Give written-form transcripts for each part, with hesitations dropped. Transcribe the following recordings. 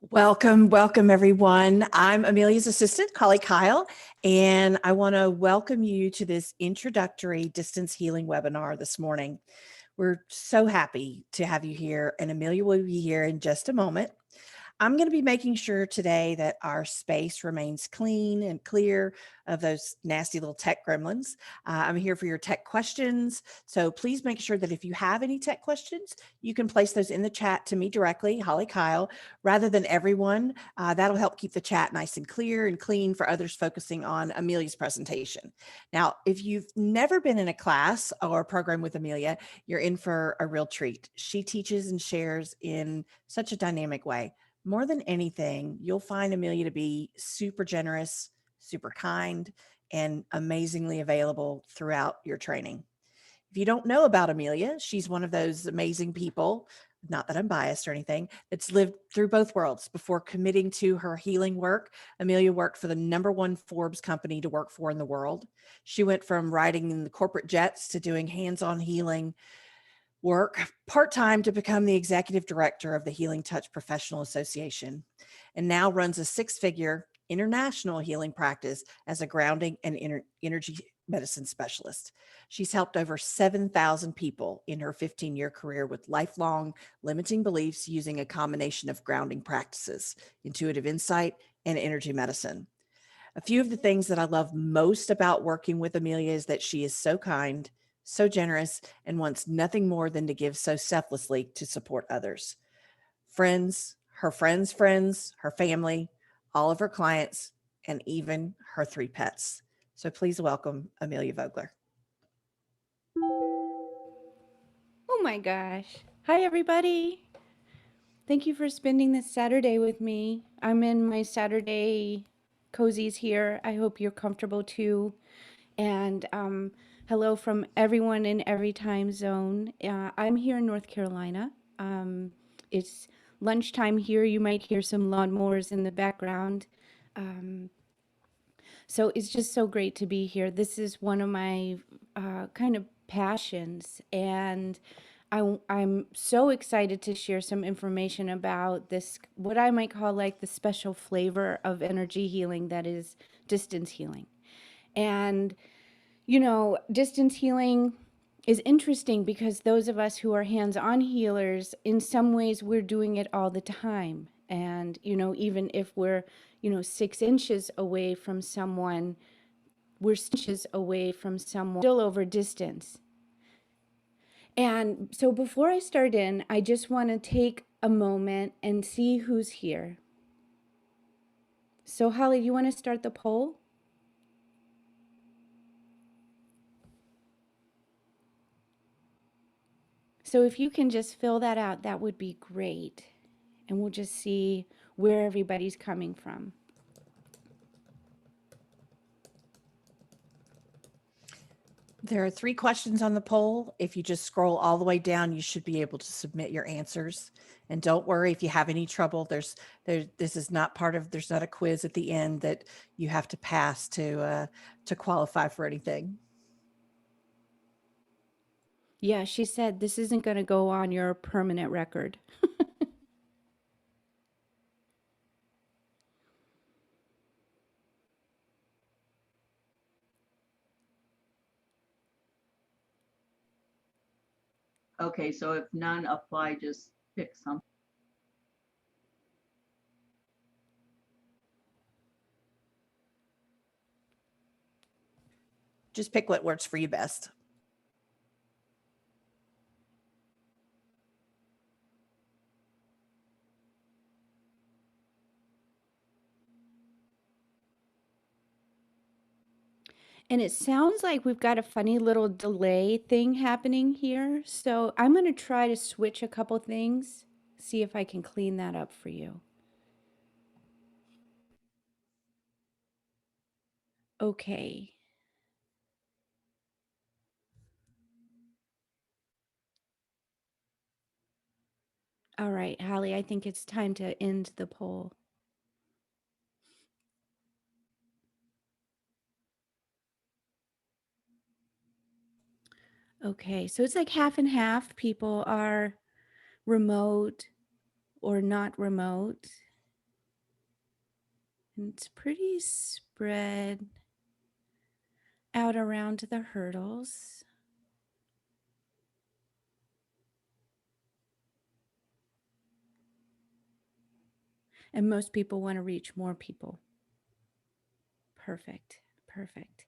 Welcome everyone. I'm Amelia's assistant, Holly Kyle, and I want to welcome you to this introductory distance healing webinar this morning. We're so happy to have you here, and Amelia will be here in just a moment. I'm going to be making sure today that our space remains clean and clear of those nasty little tech gremlins. I'm here for your tech questions. So please make sure that if you have any tech questions, you can place those in the chat to me directly, Holly Kyle, rather than everyone. That'll help keep the chat nice and clear and clean for others focusing on Amelia's presentation. Now, if you've never been in a class or a program with Amelia, you're in for a real treat. She teaches and shares in such a dynamic way. More than anything, you'll find Amelia to be super generous, super kind, and amazingly available throughout your training. If you don't know about Amelia, she's one of those amazing people, not that I'm biased or anything, that's lived through both worlds before committing to her healing work. Amelia worked for the #1 Forbes company to work for in the world. She went from riding in the corporate jets to doing hands-on healing work part-time to become the executive director of the Healing Touch Professional Association, and now runs a six-figure international healing practice as a grounding and energy medicine specialist. She's helped over 7,000 people in her 15-year career with lifelong limiting beliefs using a combination of grounding practices, intuitive insight, and energy medicine. A few of the things that I love most about working with Amelia is that she is so kind, so generous, and wants nothing more than to give so selflessly to support others. Friends, her family, all of her clients, and even her 3 pets. So please welcome Amelia Vogler. Oh my gosh. Hi, everybody. Thank you for spending this Saturday with me. I'm in my Saturday cozies here. I hope you're comfortable too. And hello from everyone in every time zone. I'm here in North Carolina. It's lunchtime here. You might hear some lawnmowers in the background. So it's just so great to be here. This is one of my kind of passions, and I'm so excited to share some information about this, what I might call like the special flavor of energy healing that is distance healing. And, you know, distance healing is interesting because those of us who are hands-on healers, in some ways, we're doing it all the time. And, you know, even if we're, 6 inches away from someone, we're inches away from someone, still over distance. And so before I start in, I just want to take a moment and see who's here. So Holly, you want to start the poll? So if you can just fill that out, that would be great. And we'll just see where everybody's coming from. There are 3 questions on the poll. If you just scroll all the way down, you should be able to submit your answers. And don't worry if you have any trouble. This is not part of. There's not a quiz at the end that you have to pass to qualify for anything. Yeah, she said this isn't going to go on your permanent record. Okay, so if none apply, just pick some. Just pick what works for you best. And it sounds like we've got a funny little delay thing happening here. So I'm going to try to switch a couple things, see if I can clean that up for you. Okay. All right, Holly, I think it's time to end the poll. Okay, so it's like half and half. People are remote or not remote. And it's pretty spread out around the hurdles. And most people want to reach more people. Perfect. Perfect.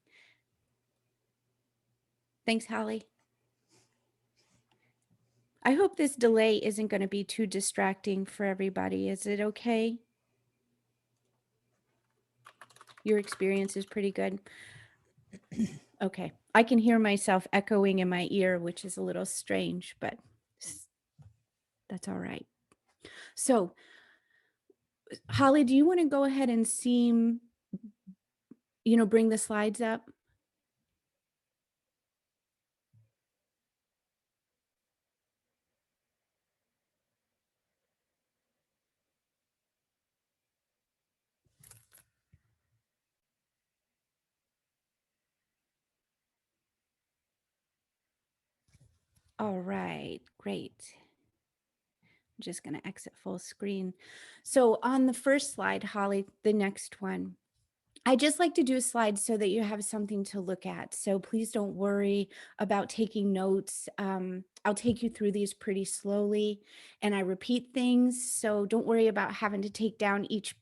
Thanks, Holly. I hope this delay isn't going to be too distracting for everybody. Is it okay? Your experience is pretty good. Okay. I can hear myself echoing in my ear, which is a little strange, but that's all right. So, Holly, do you want to go ahead and bring the slides up? All right, great. I'm just going to exit full screen. So on the first slide, Holly, the next one, I just like to do slides so that you have something to look at. So please don't worry about taking notes. I'll take you through these pretty slowly, and I repeat things. So don't worry about having to take down each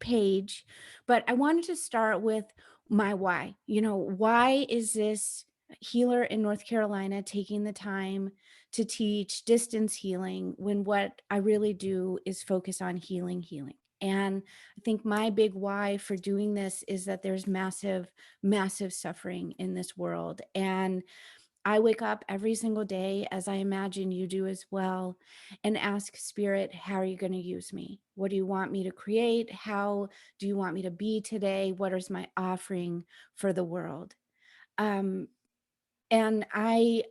page. But I wanted to start with my why. Why is this healer in North Carolina taking the time to teach distance healing when what I really do is focus on healing? And I think my big why for doing this is that there's massive, massive suffering in this world. And I wake up every single day, as I imagine you do as well, and ask Spirit, how are you going to use me? What do you want me to create? How do you want me to be today? What is my offering for the world? And I've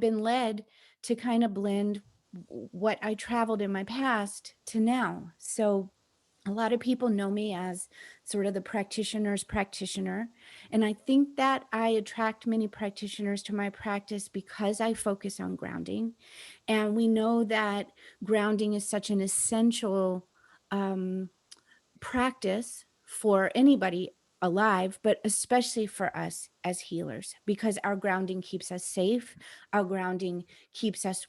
been led to kind of blend what I traveled in my past to now. So a lot of people know me as sort of the practitioner's practitioner. And I think that I attract many practitioners to my practice because I focus on grounding. And we know that grounding is such an essential practice for anybody alive, but especially for us as healers, because our grounding keeps us safe. Our grounding keeps us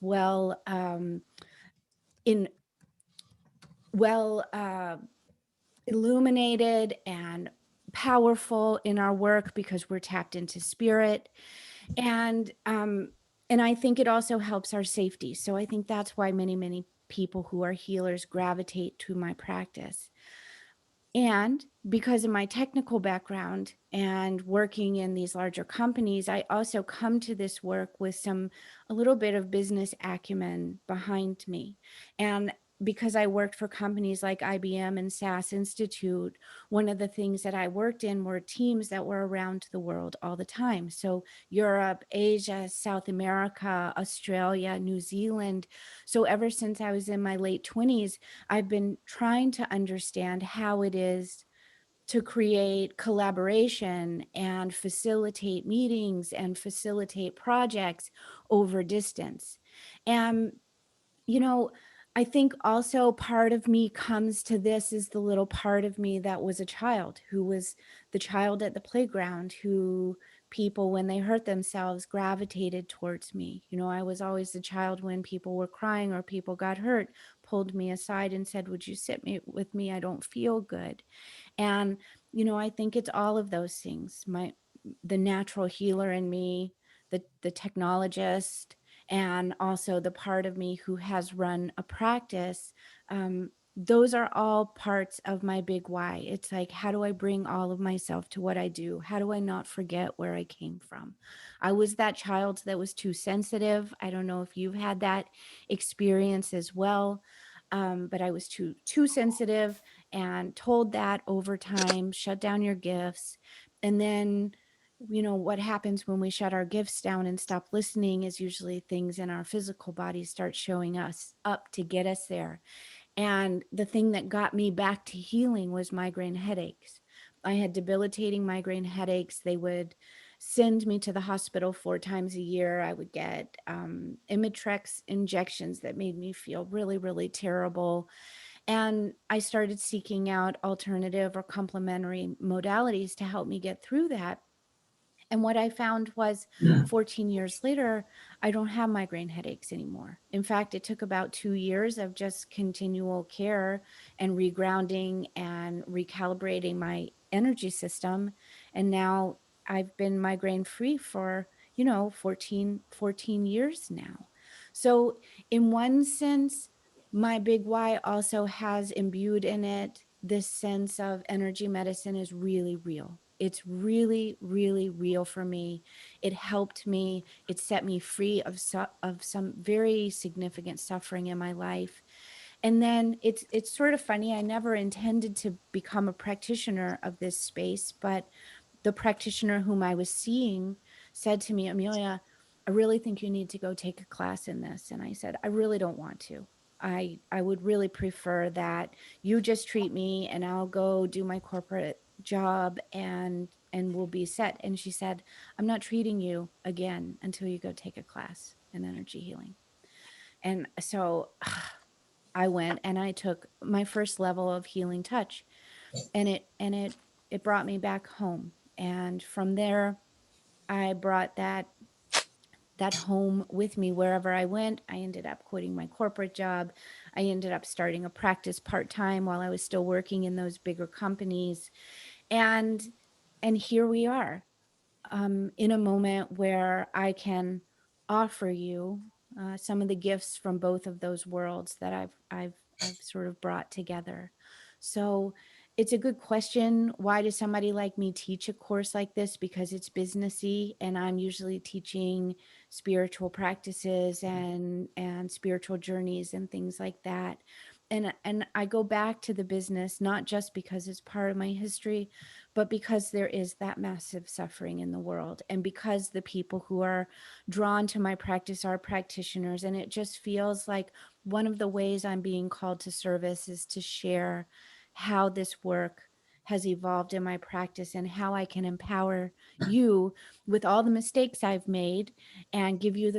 illuminated and powerful in our work because we're tapped into spirit. And I think it also helps our safety. So I think that's why many people who are healers gravitate to my practice. And because of my technical background and working in these larger companies, I also come to this work with a little bit of business acumen behind me. And because I worked for companies like IBM and SAS Institute, one of the things that I worked in were teams that were around the world all the time. So Europe, Asia, South America, Australia, New Zealand. So ever since I was in my late 20s, I've been trying to understand how it is to create collaboration and facilitate meetings and facilitate projects over distance. And I think also part of me comes to this is the little part of me that was a child, who was the child at the playground, who people, when they hurt themselves, gravitated towards me. I was always the child when people were crying or people got hurt, pulled me aside and said, would you with me? I don't feel good. And, I think it's all of those things. The natural healer in me, the technologist, and also the part of me who has run a practice. Those are all parts of my big why. It's like, how do I bring all of myself to what I do? How do I not forget where I came from? I was that child that was too sensitive. I don't know if you've had that experience as well. But I was too sensitive and told that over time, shut down your gifts. And then, what happens when we shut our gifts down and stop listening is usually things in our physical bodies start showing us up to get us there. And the thing that got me back to healing was migraine headaches. I had debilitating migraine headaches. They would send me to the hospital 4 times a year. I would get Imitrex injections that made me feel really, really terrible. And I started seeking out alternative or complementary modalities to help me get through that. And what I found was 14 years later, I don't have migraine headaches anymore. In fact, it took about 2 years of just continual care and regrounding and recalibrating my energy system. And now I've been migraine free for, 14 years now. So, in one sense, my big why also has imbued in it this sense of energy medicine is really real. It's really, really real for me. It helped me. It set me free of some very significant suffering in my life. And then it's sort of funny. I never intended to become a practitioner of this space, but the practitioner whom I was seeing said to me, Amelia, I really think you need to go take a class in this. And I said, I really don't want to. I would really prefer that you just treat me and I'll go do my corporate job and we'll be set. And she said, I'm not treating you again until you go take a class in energy healing. And so I went and I took my first level of healing touch, and it brought me back home. And from there, I brought that home with me wherever I went. I ended up quitting my corporate job. I ended up starting a practice part-time while I was still working in those bigger companies. And here we are, in a moment where I can offer you some of the gifts from both of those worlds that I've sort of brought together. So it's a good question. Why does somebody like me teach a course like this? Because it's businessy, and I'm usually teaching spiritual practices and spiritual journeys and things like that. And I go back to the business not just because it's part of my history, but because there is that massive suffering in the world, and because the people who are drawn to my practice are practitioners. And it just feels like one of the ways I'm being called to service is to share how this work has evolved in my practice and how I can empower you with all the mistakes I've made and give you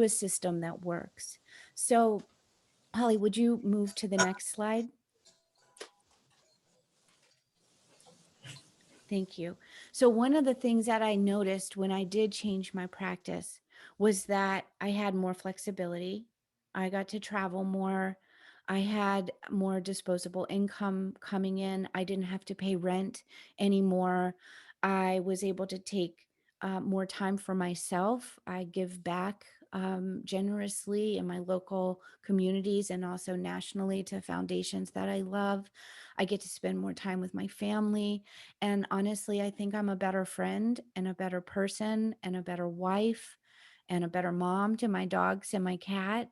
a system that works. So, Holly, would you move to the next slide? Thank you. So one of the things that I noticed when I did change my practice was that I had more flexibility. I got to travel more. I had more disposable income coming in. I didn't have to pay rent anymore. I was able to take more time for myself. I give back generously in my local communities and also nationally to foundations that I love. I get to spend more time with my family. And honestly, I think I'm a better friend and a better person and a better wife and a better mom to my dogs and my cat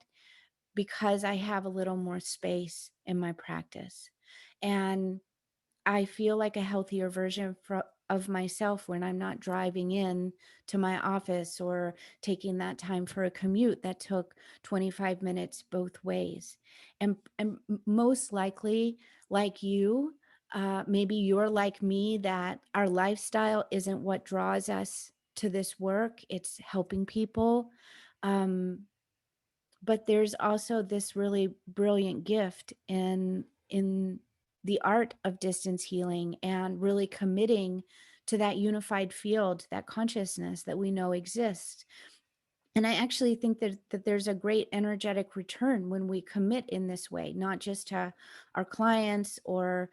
because I have a little more space in my practice. And I feel like a healthier version of myself when I'm not driving in to my office or taking that time for a commute that took 25 minutes both ways. And most likely, like you, maybe you're like me, that our lifestyle isn't what draws us to this work. It's helping people. Um, but there's also this really brilliant gift in the art of distance healing and really committing to that unified field, that consciousness that we know exists. And I actually think that there's a great energetic return when we commit in this way, not just to our clients or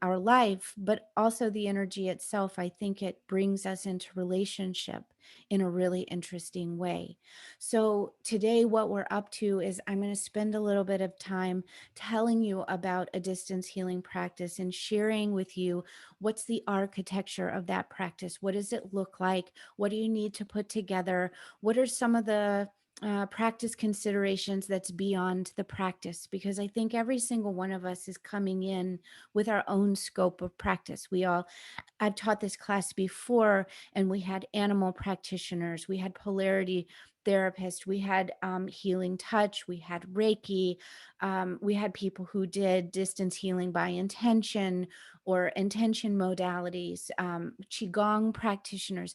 our life, but also the energy itself. I think it brings us into relationship in a really interesting way. So today, what we're up to is I'm going to spend a little bit of time telling you about a distance healing practice and sharing with you what's the architecture of that practice. What does it look like? What do you need to put together? What are some of the practice considerations that's beyond the practice? Because I think every single one of us is coming in with our own scope of practice. I've taught this class before, and we had animal practitioners, we had polarity therapists, we had healing touch, we had Reiki, we had people who did distance healing by intention or intention modalities, Qigong practitioners,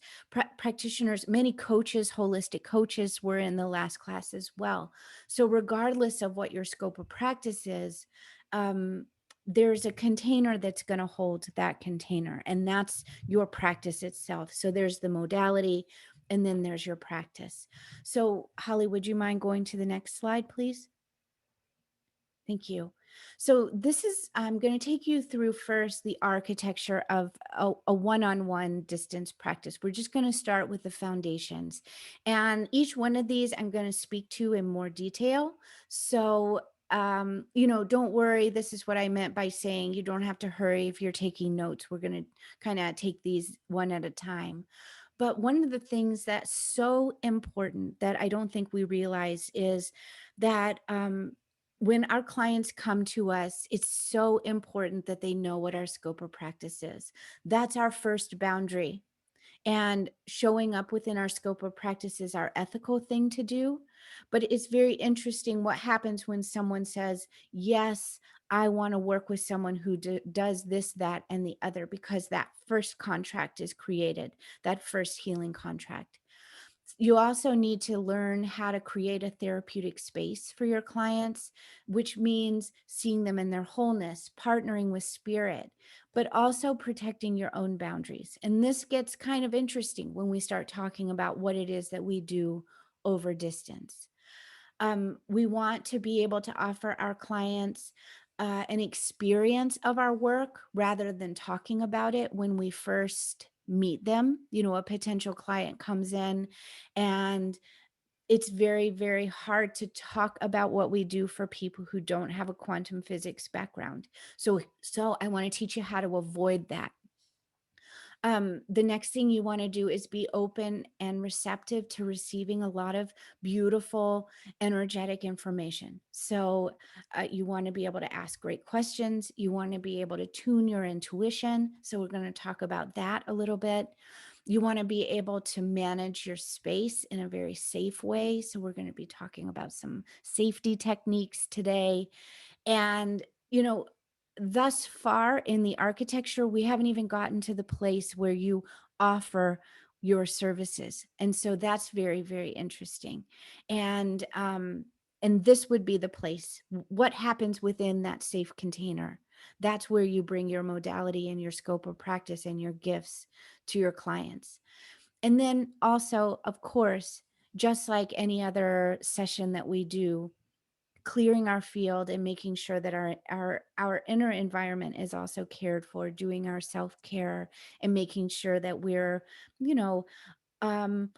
practitioners, many coaches, holistic coaches were in the last class as well. So regardless of what your scope of practice is, um, there's a container that's going to hold that container, and that's your practice itself. So there's the modality, and then there's your practice. So Holly, would you mind going to the next slide, please? Thank you. So this is, I'm going to take you through first the architecture of a one-on-one distance practice. We're just going to start with the foundations. And each one of these I'm going to speak to in more detail. So, don't worry. This is what I meant by saying you don't have to hurry if you're taking notes. We're going to kind of take these one at a time. But one of the things that's so important that I don't think we realize is that when our clients come to us, it's so important that they know what our scope of practice is. That's our first boundary. And showing up within our scope of practice is our ethical thing to do. But it's very interesting what happens when someone says, yes, I want to work with someone who does this, that, and the other, because that first contract is created, that first healing contract. You also need to learn how to create a therapeutic space for your clients, which means seeing them in their wholeness, partnering with spirit, but also protecting your own boundaries. And this gets kind of interesting when we start talking about what it is that we do over distance. We want to be able to offer our clients an experience of our work rather than talking about it when we first meet them. A potential client comes in and it's very, very hard to talk about what we do for people who don't have a quantum physics background. So I want to teach you how to avoid that. The next thing you want to do is be open and receptive to receiving a lot of beautiful, energetic information. So you want to be able to ask great questions. You want to be able to tune your intuition. So we're going to talk about that a little bit. You want to be able to manage your space in a very safe way. So we're going to be talking about some safety techniques today. And, thus far in the architecture, we haven't even gotten to the place where you offer your services. And so that's very, very interesting. And this would be the place. What happens within that safe container? That's where you bring your modality and your scope of practice and your gifts to your clients. And then also, of course, just like any other session that we do, clearing our field and making sure that our inner environment is also cared for, doing our self-care and making sure that we're, you know, um,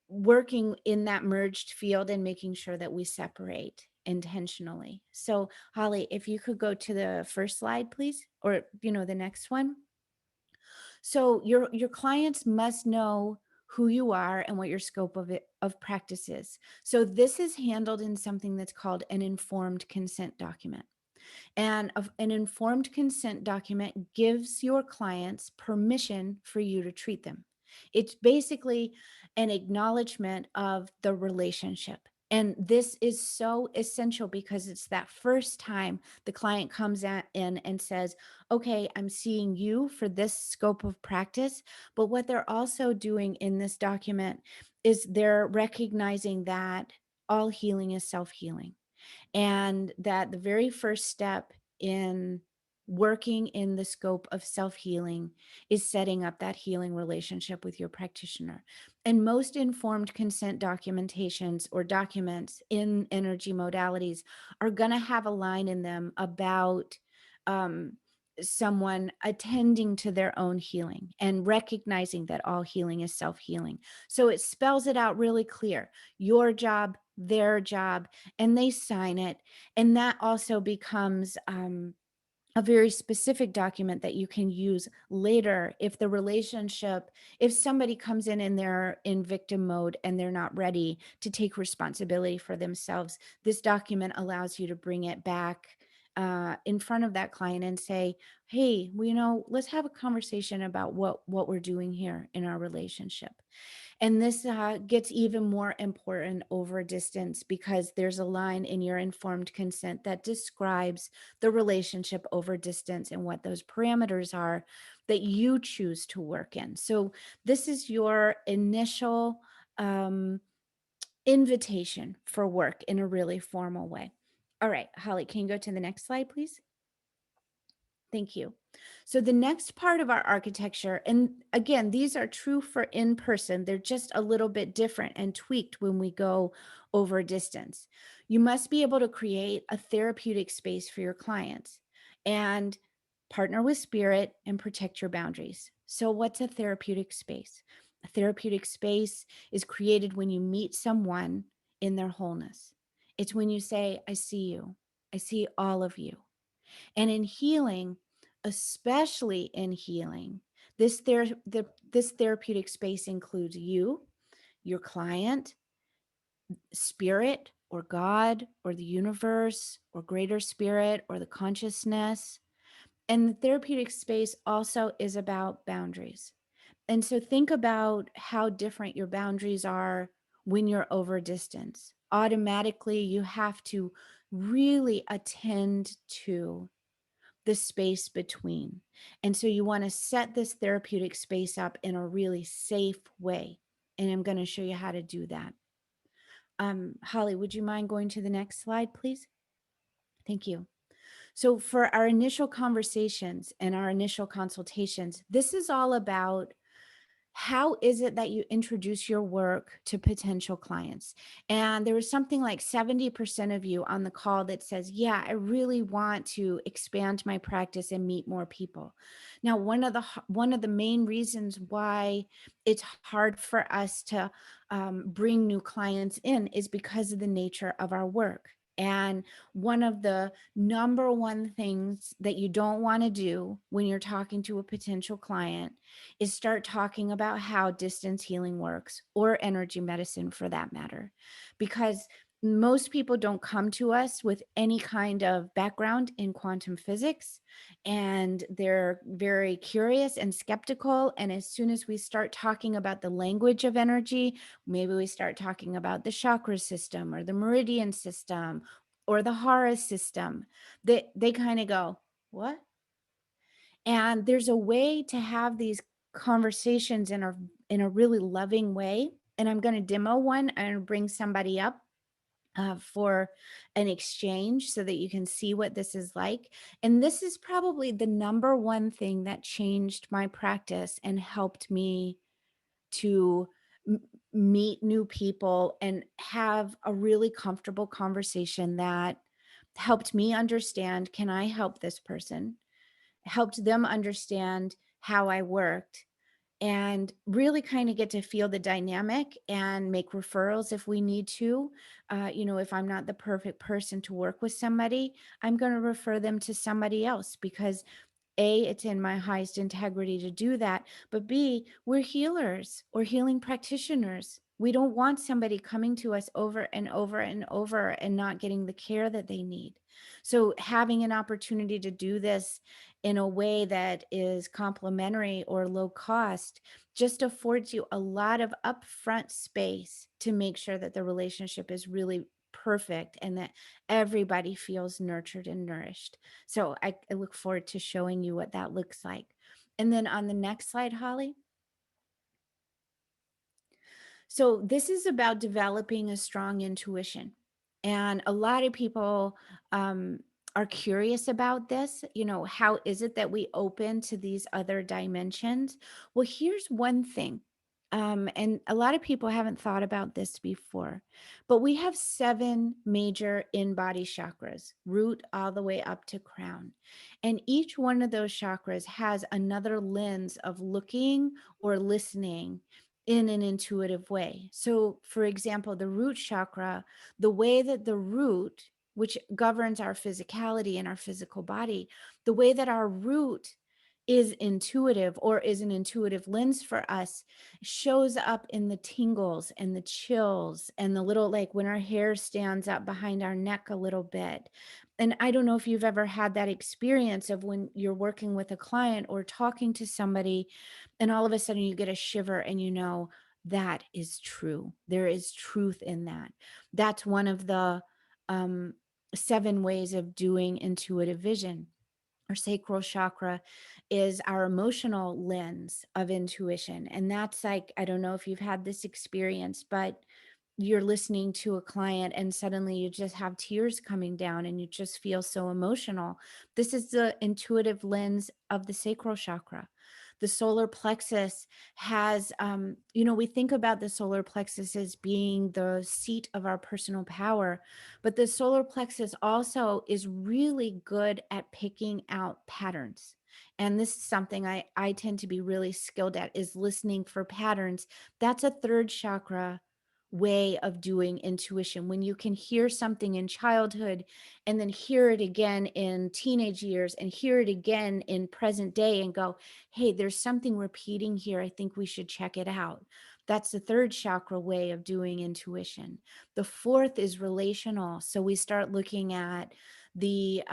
working in that merged field and making sure that we separate intentionally. So Holly, if you could go to the first slide, please, or, the next one. So your clients must know who you are and what your scope of practice is. So this is handled in something that's called an informed consent document. And an informed consent document gives your clients permission for you to treat them. It's basically an acknowledgement of the relationship. And this is so essential because it's that first time the client comes in and says, okay, I'm seeing you for this scope of practice. But what they're also doing in this document is they're recognizing that all healing is self-healing, and that the very first step in working in the scope of self-healing is setting up that healing relationship with your practitioner. And most informed consent documentations or documents in energy modalities are going to have a line in them about um, someone attending to their own healing and recognizing that all healing is self-healing. So it spells it out really clear: your job, their job, and they sign it. And that also becomes a very specific document that you can use later if somebody comes in and they're in victim mode and they're not ready to take responsibility for themselves. This document allows you to bring it back in front of that client and say, hey, let's have a conversation about what we're doing here in our relationship. And this gets even more important over distance because there's a line in your informed consent that describes the relationship over distance and what those parameters are that you choose to work in. So this is your initial um, invitation for work in a really formal way. All right, Holly, can you go to the next slide, please? Thank you. So the next part of our architecture, and again, these are true for in person, they're just a little bit different and tweaked when we go over distance. You must be able to create a therapeutic space for your clients and partner with spirit and protect your boundaries. So what's a therapeutic space? A therapeutic space is created when you meet someone in their wholeness. It's when you say, I see you. I see all of you. And in healing, especially in healing, this therapeutic space includes you, your client, spirit or God or the universe or greater spirit or the consciousness. And the therapeutic space also is about boundaries. And so think about how different your boundaries are when you're over distance. Automatically, you have to really attend to the space between. And so you want to set this therapeutic space up in a really safe way. And I'm going to show you how to do that. Holly, would you mind going to the next slide, please? Thank you. So for our initial conversations and our initial consultations, this is all about how is it that you introduce your work to potential clients? And there was something like 70% of you on the call that says, yeah, I really want to expand my practice and meet more people. Now, one of the main reasons why it's hard for us to bring new clients in is because of the nature of our work. And one of the number one things that you don't want to do when you're talking to a potential client is start talking about how distance healing works, or energy medicine for that matter, because most people don't come to us with any kind of background in quantum physics, and they're very curious and skeptical. And as soon as we start talking about the language of energy, maybe we start talking about the chakra system or the meridian system or the hara system, they kind of go, what? And there's a way to have these conversations in a really loving way. And I'm going to demo one and bring somebody up for an exchange so that you can see what this is like. And this is probably the number one thing that changed my practice and helped me to meet new people and have a really comfortable conversation that helped me understand, can I help this person? Helped them understand how I worked, and really kind of get to feel the dynamic and make referrals if we need to. If I'm not the perfect person to work with somebody, I'm going to refer them to somebody else because A, it's in my highest integrity to do that. But B, we're healers or healing practitioners. We don't want somebody coming to us over and over and over and not getting the care that they need. So having an opportunity to do this in a way that is complimentary or low cost just affords you a lot of upfront space to make sure that the relationship is really perfect and that everybody feels nurtured and nourished. So I look forward to showing you what that looks like. And then on the next slide, Holly. So this is about developing a strong intuition. And a lot of people are curious about this. How is it that we open to these other dimensions? Well, here's one thing. And a lot of people haven't thought about this before, but we have 7 major in-body chakras, root all the way up to crown. And each one of those chakras has another lens of looking or listening in an intuitive way. So, for example, the root chakra, the way that the root, which governs our physicality and our physical body, the way that our root is intuitive or is an intuitive lens for us shows up in the tingles and the chills and the little, like when our hair stands up behind our neck a little bit. And I don't know if you've ever had that experience of when you're working with a client or talking to somebody and all of a sudden you get a shiver and that is true. There is truth in that. That's one of the um, 7 ways of doing intuitive vision. Our sacral chakra is our emotional lens of intuition. And that's like, I don't know if you've had this experience, but you're listening to a client and suddenly you just have tears coming down and you just feel so emotional. This is the intuitive lens of the sacral chakra. The solar plexus has, we think about the solar plexus as being the seat of our personal power, but the solar plexus also is really good at picking out patterns. And this is something I tend to be really skilled at, is listening for patterns. That's a third chakra way of doing intuition. When you can hear something in childhood and then hear it again in teenage years and hear it again in present day and go, hey, there's something repeating here. I think we should check it out. That's the third chakra way of doing intuition. The fourth is relational. So we start looking at the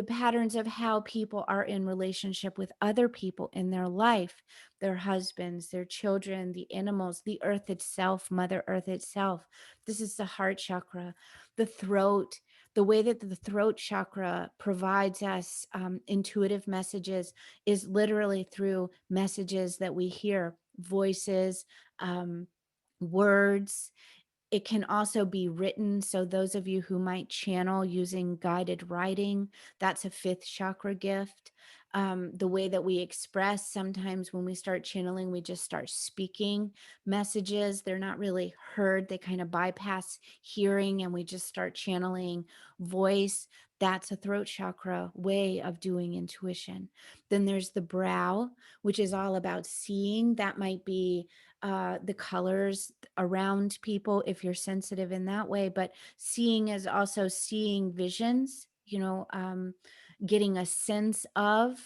patterns of how people are in relationship with other people in their life, their husbands, their children, the animals, the earth itself, Mother Earth itself. This is the heart chakra. The throat, the way that the throat chakra provides us intuitive messages is literally through messages that we hear, voices, words. It can also be written. So those of you who might channel using guided writing, that's a fifth chakra gift. The way that we express, sometimes when we start channeling, we just start speaking messages. They're not really heard. They kind of bypass hearing and we just start channeling voice. That's a throat chakra way of doing intuition. Then there's the brow, which is all about seeing. That might be the colors around people if you're sensitive in that way, but seeing is also seeing visions, getting a sense of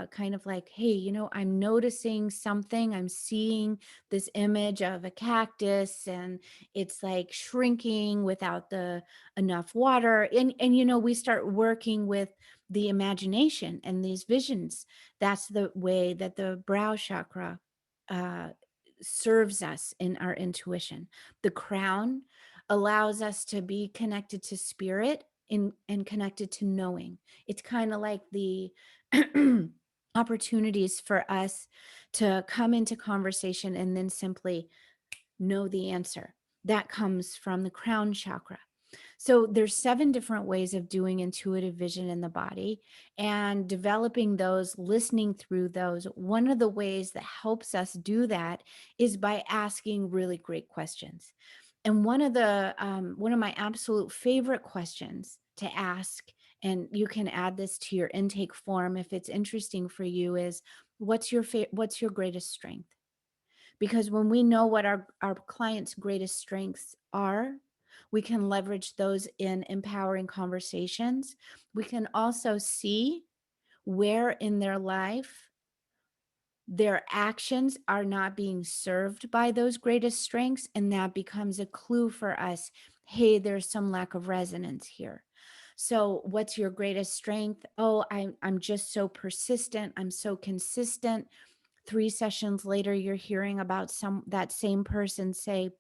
kind of like, hey, I'm noticing something. I'm seeing this image of a cactus and it's like shrinking without the enough water. And we start working with the imagination and these visions. That's the way that the brow chakra uh, serves us in our intuition. The crown allows us to be connected to spirit and connected to knowing. It's kind of like the opportunities for us to come into conversation and then simply know the answer. That comes from the crown chakra. So there's 7 different ways of doing intuitive vision in the body and developing those, listening through those. One of the ways that helps us do that is by asking really great questions. And one of my absolute favorite questions to ask, and you can add this to your intake form if it's interesting for you, is what's your greatest strength? Because when we know what our clients' greatest strengths are, we can leverage those in empowering conversations. We can also see where in their life their actions are not being served by those greatest strengths. And that becomes a clue for us. Hey, there's some lack of resonance here. So what's your greatest strength? Oh, I'm just so persistent. I'm so consistent. 3 sessions later, you're hearing about that same person say,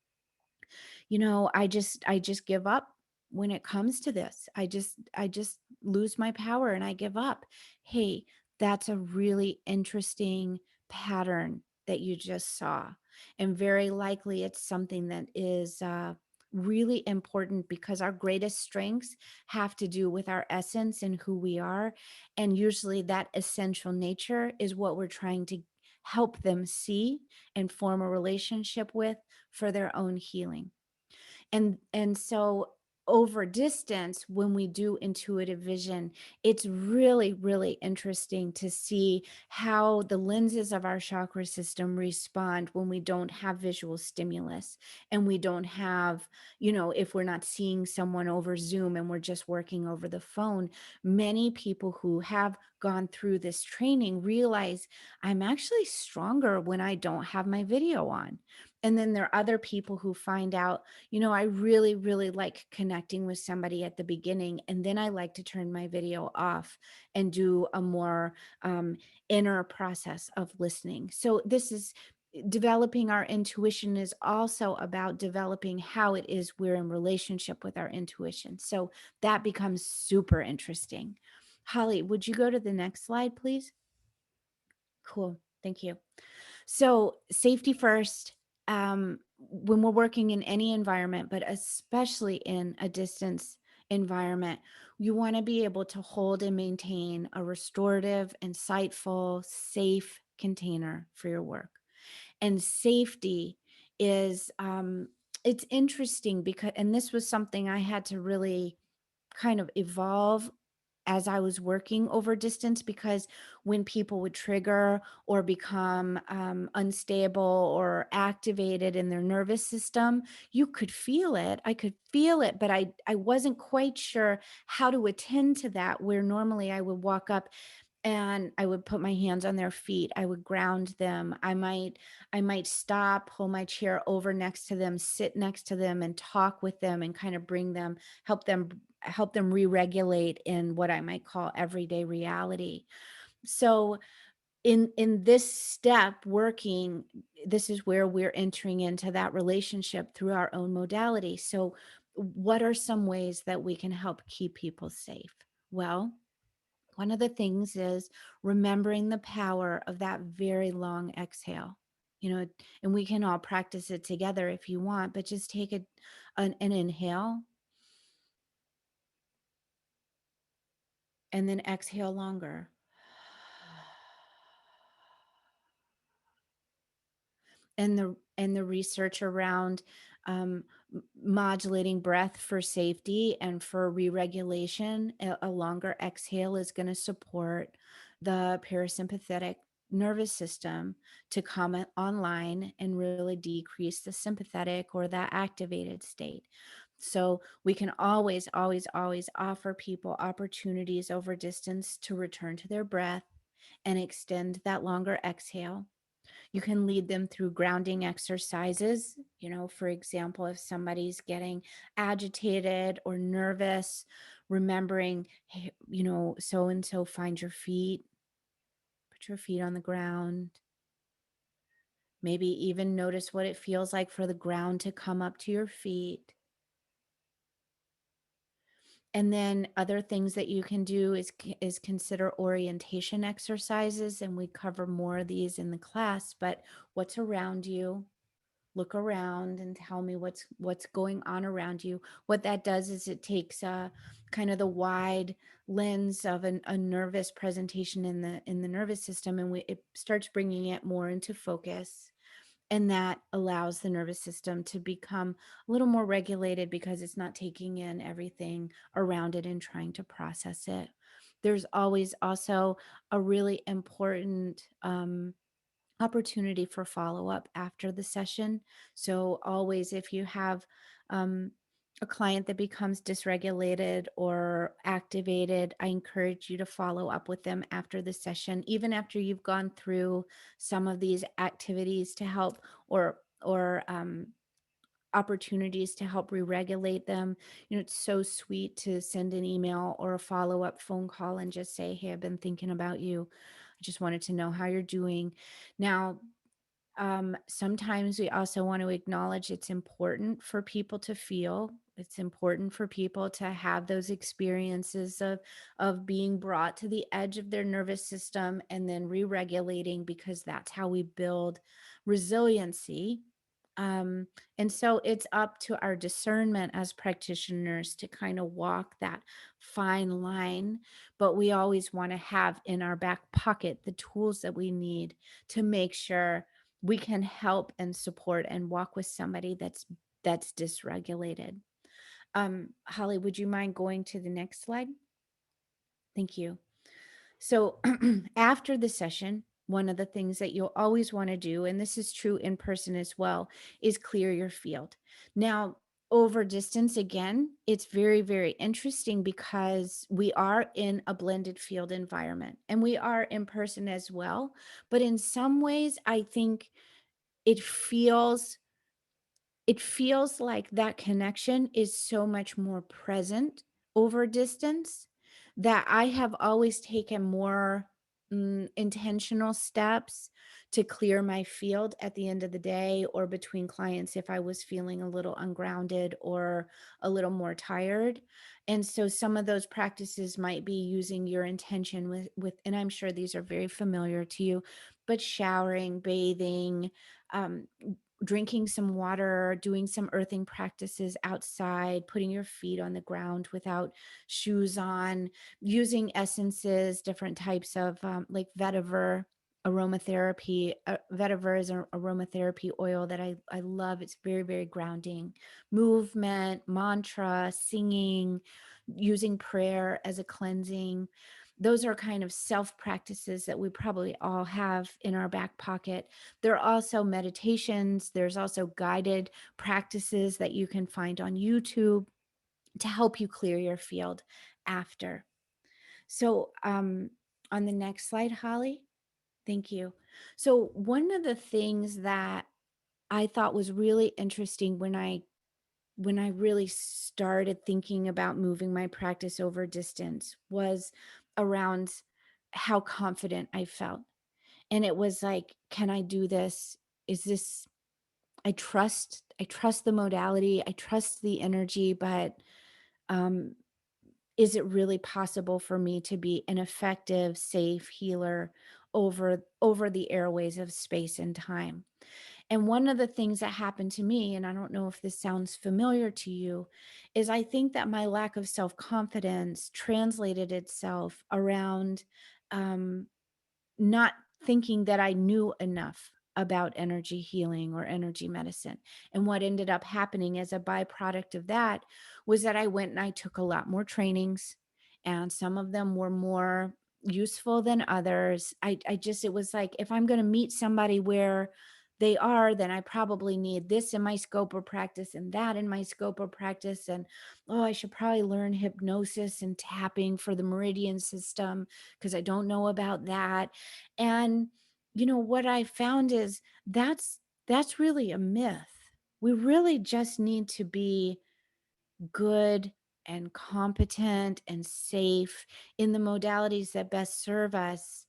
I just give up when it comes to this. I just lose my power and I give up. Hey, that's a really interesting pattern that you just saw. And very likely it's something that is really important, because our greatest strengths have to do with our essence and who we are. And usually that essential nature is what we're trying to help them see and form a relationship with for their own healing. And so over distance, when we do intuitive vision, it's really, really interesting to see how the lenses of our chakra system respond when we don't have visual stimulus and we don't have, if we're not seeing someone over Zoom and we're just working over the phone. Many people who have gone through this training realize I'm actually stronger when I don't have my video on. And then there are other people who find out, I really, really like connecting with somebody at the beginning, and then I like to turn my video off and do a more inner process of listening. So this is developing our intuition is also about developing how it is we're in relationship with our intuition. So that becomes super interesting. Holly, would you go to the next slide, please? Cool. Thank you. So, safety first. When we're working in any environment, but especially in a distance environment, you want to be able to hold and maintain a restorative, insightful, safe container for your work. And safety is, it's interesting because, and this was something I had to really kind of evolve as I was working over distance, because when people would trigger or become unstable or activated in their nervous system, you could feel it. I could feel it, but I wasn't quite sure how to attend to that, where normally I would walk up and I would put my hands on their feet. I would ground them. I might stop, pull my chair over next to them, sit next to them and talk with them and kind of bring them, help them re-regulate in what I might call everyday reality. So in this step working, this is where we're entering into that relationship through our own modality. So what are some ways that we can help keep people safe? Well, one of the things is remembering the power of that very long exhale. And we can all practice it together if you want, but just take an inhale and then exhale longer. And the research around modulating breath for safety and for re-regulation, a longer exhale is going to support the parasympathetic nervous system to come online and really decrease the sympathetic or that activated state. So we can always, always, always offer people opportunities over distance to return to their breath and extend that longer exhale. You can lead them through grounding exercises. For example, if somebody's getting agitated or nervous, remembering, hey, so and so, find your feet, put your feet on the ground. Maybe even notice what it feels like for the ground to come up to your feet. And then other things that you can do is consider orientation exercises, and we cover more of these in the class. But what's around you? Look around and tell me what's going on around you. What that does is it takes kind of the wide lens of a nervous presentation in the nervous system, and it starts bringing it more into focus. And that allows the nervous system to become a little more regulated because it's not taking in everything around it and trying to process it. There's always also a really important opportunity for follow-up after the session. So always, if you have a client that becomes dysregulated or activated, I encourage you to follow up with them after the session, even after you've gone through some of these activities to help, or opportunities to help re-regulate them. It's so sweet to send an email or a follow-up phone call and just say, hey, I've been thinking about you. I just wanted to know how you're doing. Now, sometimes we also want to acknowledge it's important for people to feel. It's important for people to have those experiences of being brought to the edge of their nervous system and then re-regulating, because that's how we build resiliency. Um, and so it's up to our discernment as practitioners to kind of walk that fine line. But we always want to have in our back pocket the tools that we need to make sure we can help and support and walk with somebody that's dysregulated. Holly, would you mind going to the next slide? Thank you. So after the session, one of the things that you'll always want to do, and this is true in person as well, is clear your field. Now, over distance, again, it's very, very interesting because we are in a blended field environment and we are in person as well. But in some ways, I think it feels like that connection is so much more present over distance, that I have always taken more intentional steps to clear my field at the end of the day or between clients if I was feeling a little ungrounded or a little more tired. And so some of those practices might be using your intention and I'm sure these are very familiar to you, but showering, bathing, um, drinking some water, doing some earthing practices outside, putting your feet on the ground without shoes on, using essences, different types of like vetiver aromatherapy. Vetiver is an aromatherapy oil that I love. It's very, very grounding. Movement, mantra, singing, using prayer as a cleansing. Those are kind of self practices that we probably all have in our back pocket. There are also meditations. There's also guided practices that you can find on YouTube to help you clear your field after. So, on the next slide, Holly, thank you. So, one of the things that I thought was really interesting when I really started thinking about moving my practice over distance was around how confident I felt. And it was like, can I do this? Is this I trust the modality, I trust the energy, but um is it really possible for me to be an effective, safe healer over the airways of space and time? And one of the things that happened to me, and I don't know if this sounds familiar to you, is I think that my lack of self-confidence translated itself around um, not thinking that I knew enough about energy healing or energy medicine. And what ended up happening as a byproduct of that was that I went and I took a lot more trainings, and some of them were more useful than others. I just, it was like, if I'm going to meet somebody where they are, then I probably need this in my scope of practice and that in my scope of practice. And oh, I should probably learn hypnosis and tapping for the meridian system because I don't know about that. And what I found is that's really a myth. We really just need to be good and competent and safe in the modalities that best serve us,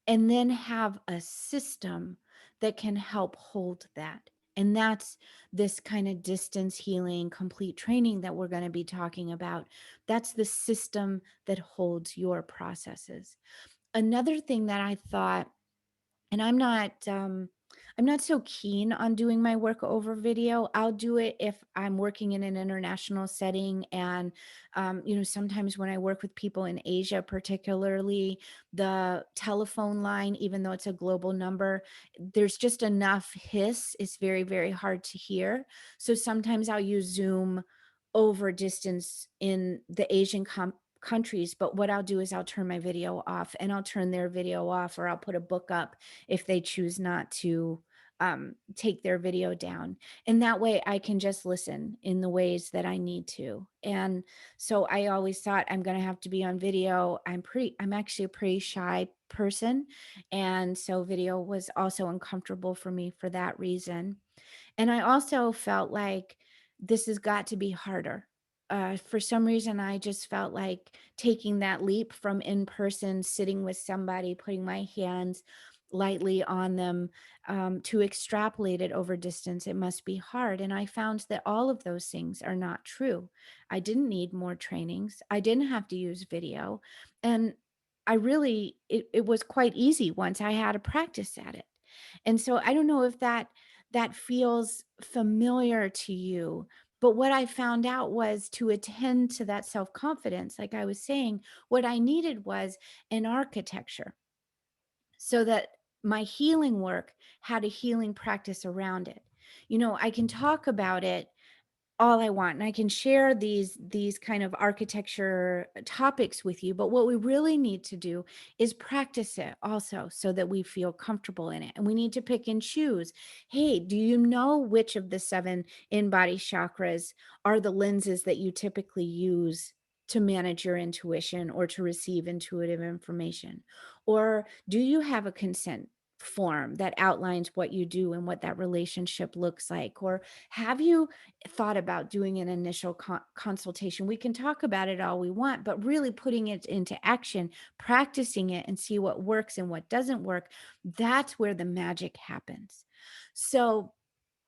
and then have a system that can help hold that. And that's this kind of distance healing, complete training that we're going to be talking about. That's the system that holds your processes. Another thing that I thought, and I'm not so keen on doing my work over video. I'll do it if I'm working in an international setting. And sometimes when I work with people in Asia, particularly, the telephone line, even though it's a global number, there's just enough hiss. It's very, very hard to hear. So sometimes I'll use Zoom over distance in the Asian countries. But what I'll do is I'll turn my video off, and I'll turn their video off, or I'll put a book up if they choose not to take their video down. And that way I can just listen in the ways that I need to. And so I always thought, I'm going to have to be on video. I'm actually a pretty shy person. And so video was also uncomfortable for me for that reason. And I also felt like this has got to be harder. For some reason, I just felt like taking that leap from in person, sitting with somebody, putting my hands lightly on them, to extrapolate it over distance, it must be hard. And I found that all of those things are not true. I didn't need more trainings. I didn't have to use video. And it was quite easy once I had a practice at it. And so I don't know if that feels familiar to you. But what I found out was, to attend to that self-confidence, like I was saying, what I needed was an architecture so that my healing work had a healing practice around it. I can talk about it all I want, and I can share these kind of architecture topics with you, but what we really need to do is practice it also so that we feel comfortable in it. And we need to pick and choose. Hey, do you know which of the 7 in-body chakras are the lenses that you typically use to manage your intuition or to receive intuitive information? Or do you have a consent form that outlines what you do and what that relationship looks like? Or have you thought about doing an initial consultation? We can talk about it all we want, but really putting it into action, practicing it and see what works and what doesn't work, that's where the magic happens. So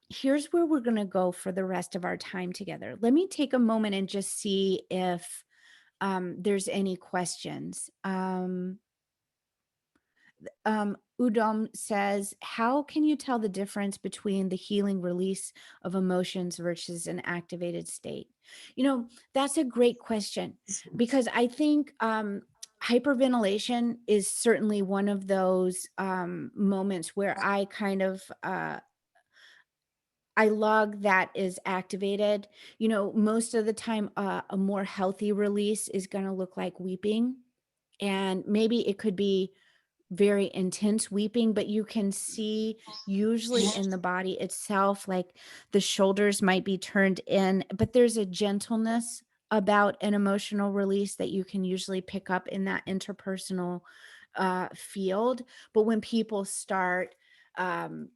here's where we're going to go for the rest of our time together. Let me take a moment and just see if there's any questions. Udom says, how can you tell the difference between the healing release of emotions versus an activated state? You know, that's a great question, because I think hyperventilation is certainly one of those moments where I kind of I log that is activated. You know, most of the time, a more healthy release is going to look like weeping. And maybe it could be very intense weeping, but you can see usually in the body itself, like the shoulders might be turned in, but there's a gentleness about an emotional release that you can usually pick up in that interpersonal field. But when people start um,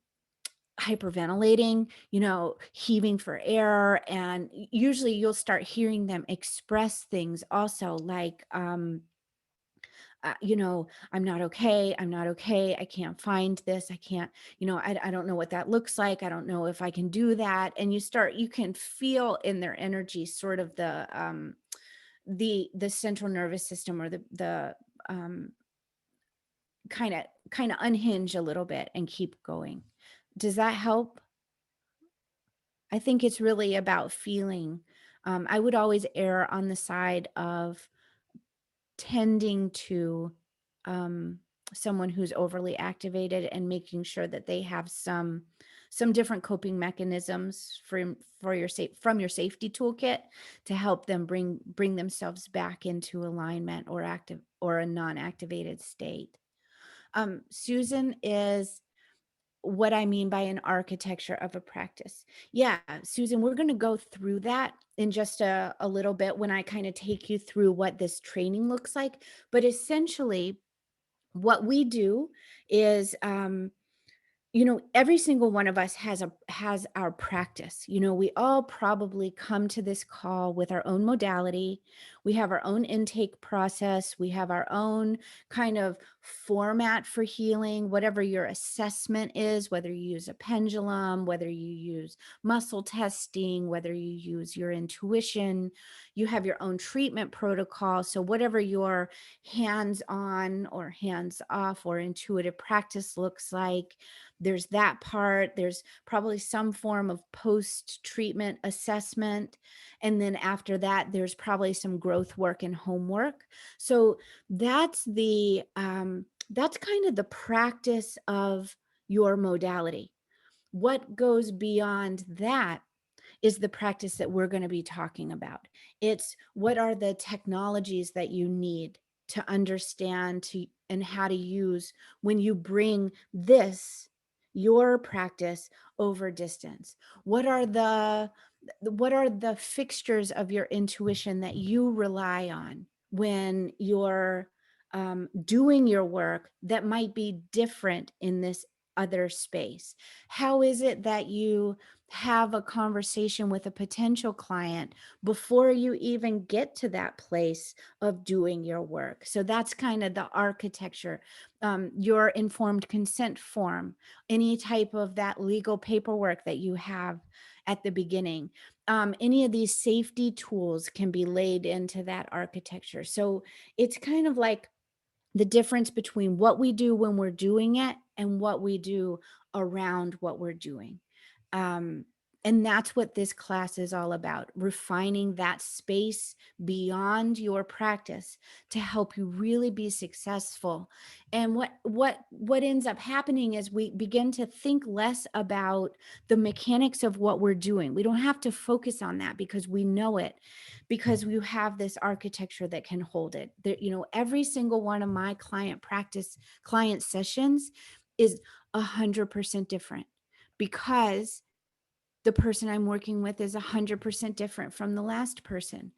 hyperventilating, you know, heaving for air, and usually you'll start hearing them express things also like, you know, I'm not okay. I'm not okay. I can't find this. I can't, you know, I don't know what that looks like. I don't know if I can do that. And you can feel in their energy sort of the central nervous system, or the kind of unhinge a little bit and keep going. Does that help? I think it's really about feeling. I would always err on the side of tending to um, someone who's overly activated and making sure that they have some different coping mechanisms for your from your safety toolkit to help them bring themselves back into alignment or active or a non-activated state. Susan is what I mean by an architecture of a practice. Yeah, Susan, we're going to go through that in just a little bit when I kind of take you through what this training looks like. But essentially, what we do is you know, every single one of us has our practice. You know, we all probably come to this call with our own modality. We have our own intake process. We have our own kind of format for healing, whatever your assessment is, whether you use a pendulum, whether you use muscle testing, whether you use your intuition. You have your own treatment protocol. So whatever your hands-on or hands-off or intuitive practice looks like, there's that part. There's probably some form of post-treatment assessment. And then after that, there's probably some growth work and homework. So that's that's kind of the practice of your modality. What goes beyond that is the practice that we're going to be talking about. It's what are the technologies that you need to understand and how to use when you bring your practice over distance. What are the fixtures of your intuition that you rely on when you're doing your work that might be different in this other space? How is it that you have a conversation with a potential client before you even get to that place of doing your work? So that's kind of the architecture. Your informed consent form, any type of that legal paperwork that you have at the beginning. Any of these safety tools can be laid into that architecture. So it's kind of like the difference between what we do when we're doing it and what we do around what we're doing. Um, and that's what this class is all about, refining that space beyond your practice to help you really be successful. And what ends up happening is we begin to think less about the mechanics of what we're doing. We don't have to focus on that because we know it, because we have this architecture that can hold it. There, you know, every single one of my client sessions is 100% different, because the person I'm working with is 100% different from the last person.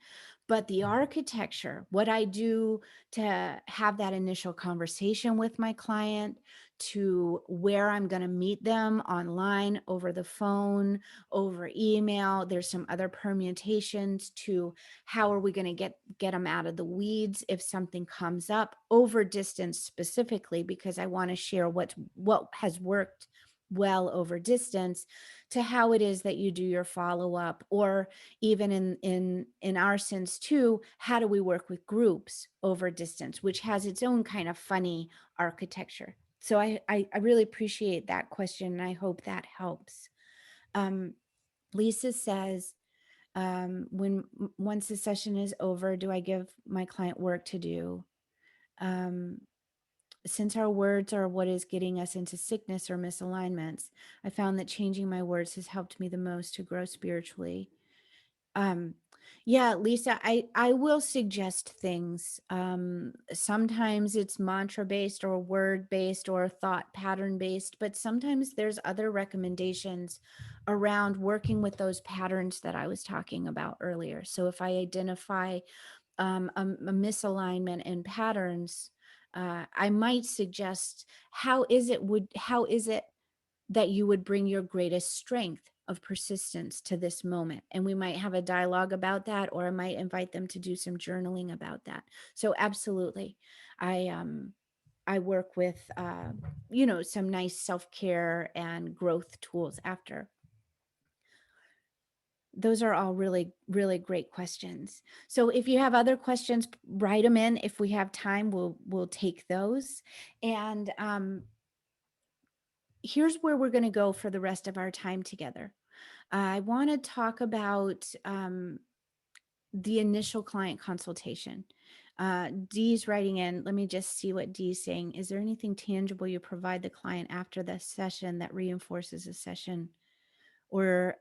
But the architecture, what I do to have that initial conversation with my client, to where I'm going to meet them online, over the phone, over email. There's some other permutations to how are we going to get them out of the weeds if something comes up, over distance specifically, because I want to share what has worked well over distance, to how it is that you do your follow-up, or even in our sense too, how do we work with groups over distance, which has its own kind of funny architecture. So I really appreciate that question, and I hope that helps. Lisa says, once the session is over, do I give my client work to do? Since our words are what is getting us into sickness or misalignments, I found that changing my words has helped me the most to grow spiritually. Yeah, Lisa, I will suggest things. Sometimes it's mantra based or word based or thought pattern based, but sometimes there's other recommendations around working with those patterns that I was talking about earlier. So if I identify a misalignment in patterns, I might suggest how is it that you would bring your greatest strength of persistence to this moment. And we might have a dialogue about that, or I might invite them to do some journaling about that. So absolutely. I work with, some nice self-care and growth tools after. Those are all really, really great questions. So if you have other questions, write them in. If we have time, we'll take those. And here's where we're going to go for the rest of our time together. I want to talk about the initial client consultation. Dee's writing in, let me just see what Dee's saying. Is there anything tangible you provide the client after the session that reinforces the session, or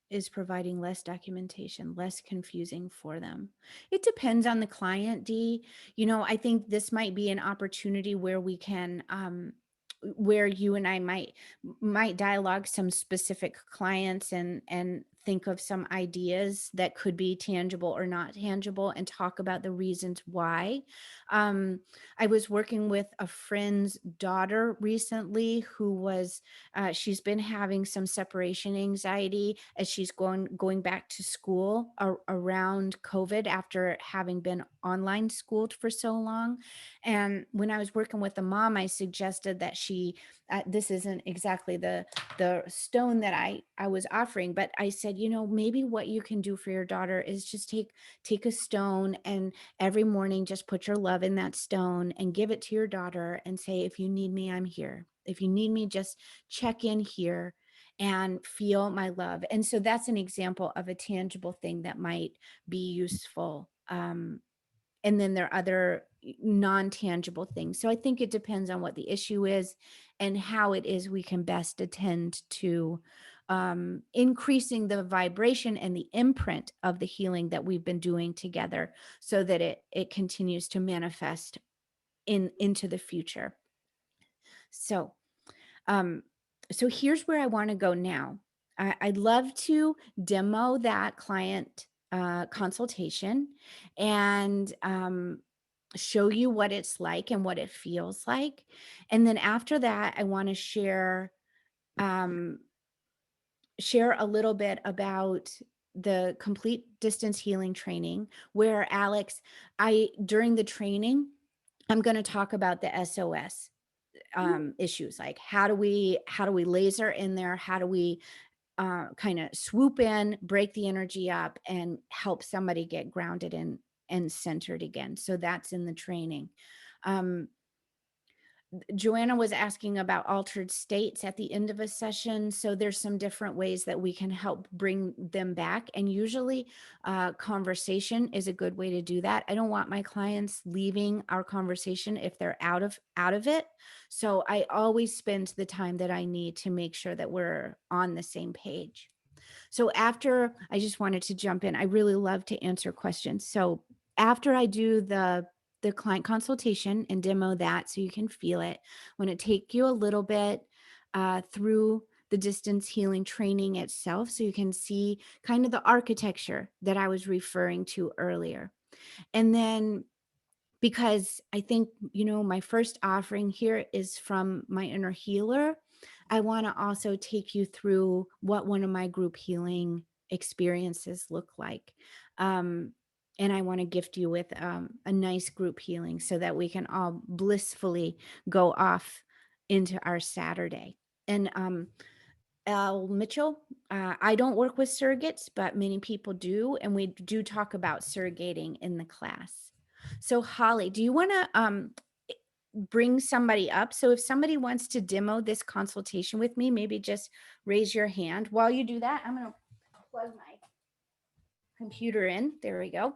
is providing less documentation, less confusing for them? It depends on the client, Dee. I think this might be an opportunity where we can, where you and I might dialogue some specific clients and think of some ideas that could be tangible or not tangible, and talk about the reasons why. I was working with a friend's daughter recently who was she's been having some separation anxiety as she's going back to school around COVID, after having been online schooled for so long. And when I was working with the mom, I suggested that this isn't exactly the stone that I was offering, but I said, maybe what you can do for your daughter is just take a stone, and every morning just put your love in that stone and give it to your daughter and say, if you need me, I'm here. If you need me, just check in here and feel my love. And so that's an example of a tangible thing that might be useful. And then there are other non-tangible things. So I think it depends on what the issue is and how it is we can best attend to increasing the vibration and the imprint of the healing that we've been doing together, so that it continues to manifest into the future. So so here's where I want to go now. I'd love to demo that client consultation and show you what it's like and what it feels like. And then after that, I want to share a little bit about the complete distance healing training, where Alex, during the training, I'm going to talk about the SOS issues, like how do we laser in there, how do we kind of swoop in, break the energy up, and help somebody get grounded and centered again. So that's in the training. Joanna was asking about altered states at the end of a session. So there's some different ways that we can help bring them back. And usually conversation is a good way to do that. I don't want my clients leaving our conversation if they're out of it. So I always spend the time that I need to make sure that we're on the same page. So after, I just wanted to jump in. I really love to answer questions. So after I do the client consultation and demo that so you can feel it, I'm going to take you a little bit through the distance healing training itself, so you can see kind of the architecture that I was referring to earlier. And then, because I think, my first offering here is from my inner healer, I want to also take you through what one of my group healing experiences look like. Um, and I want to gift you with a nice group healing so that we can all blissfully go off into our Saturday. And Al Mitchell, I don't work with surrogates, but many people do. And we do talk about surrogating in the class. So Holly, do you want to bring somebody up? So if somebody wants to demo this consultation with me, maybe just raise your hand. While you do that, I'm going to plug my computer in. There we go.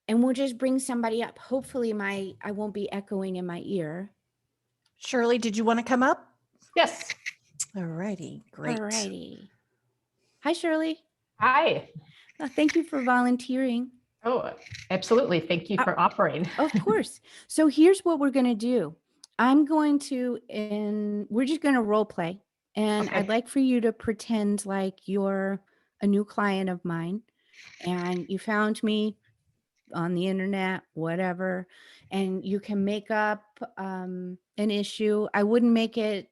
And we'll just bring somebody up. Hopefully I won't be echoing in my ear. Shirley, did you want to come up? Yes. All righty, great. All righty. Hi, Shirley. Hi. Thank you for volunteering. Oh, absolutely. Thank you for offering. Of course. So here's what we're going to do. We're just going to role play. And Okay. I'd like for you to pretend like you're a new client of mine and you found me on the internet, whatever, and you can make up an issue. I wouldn't make it,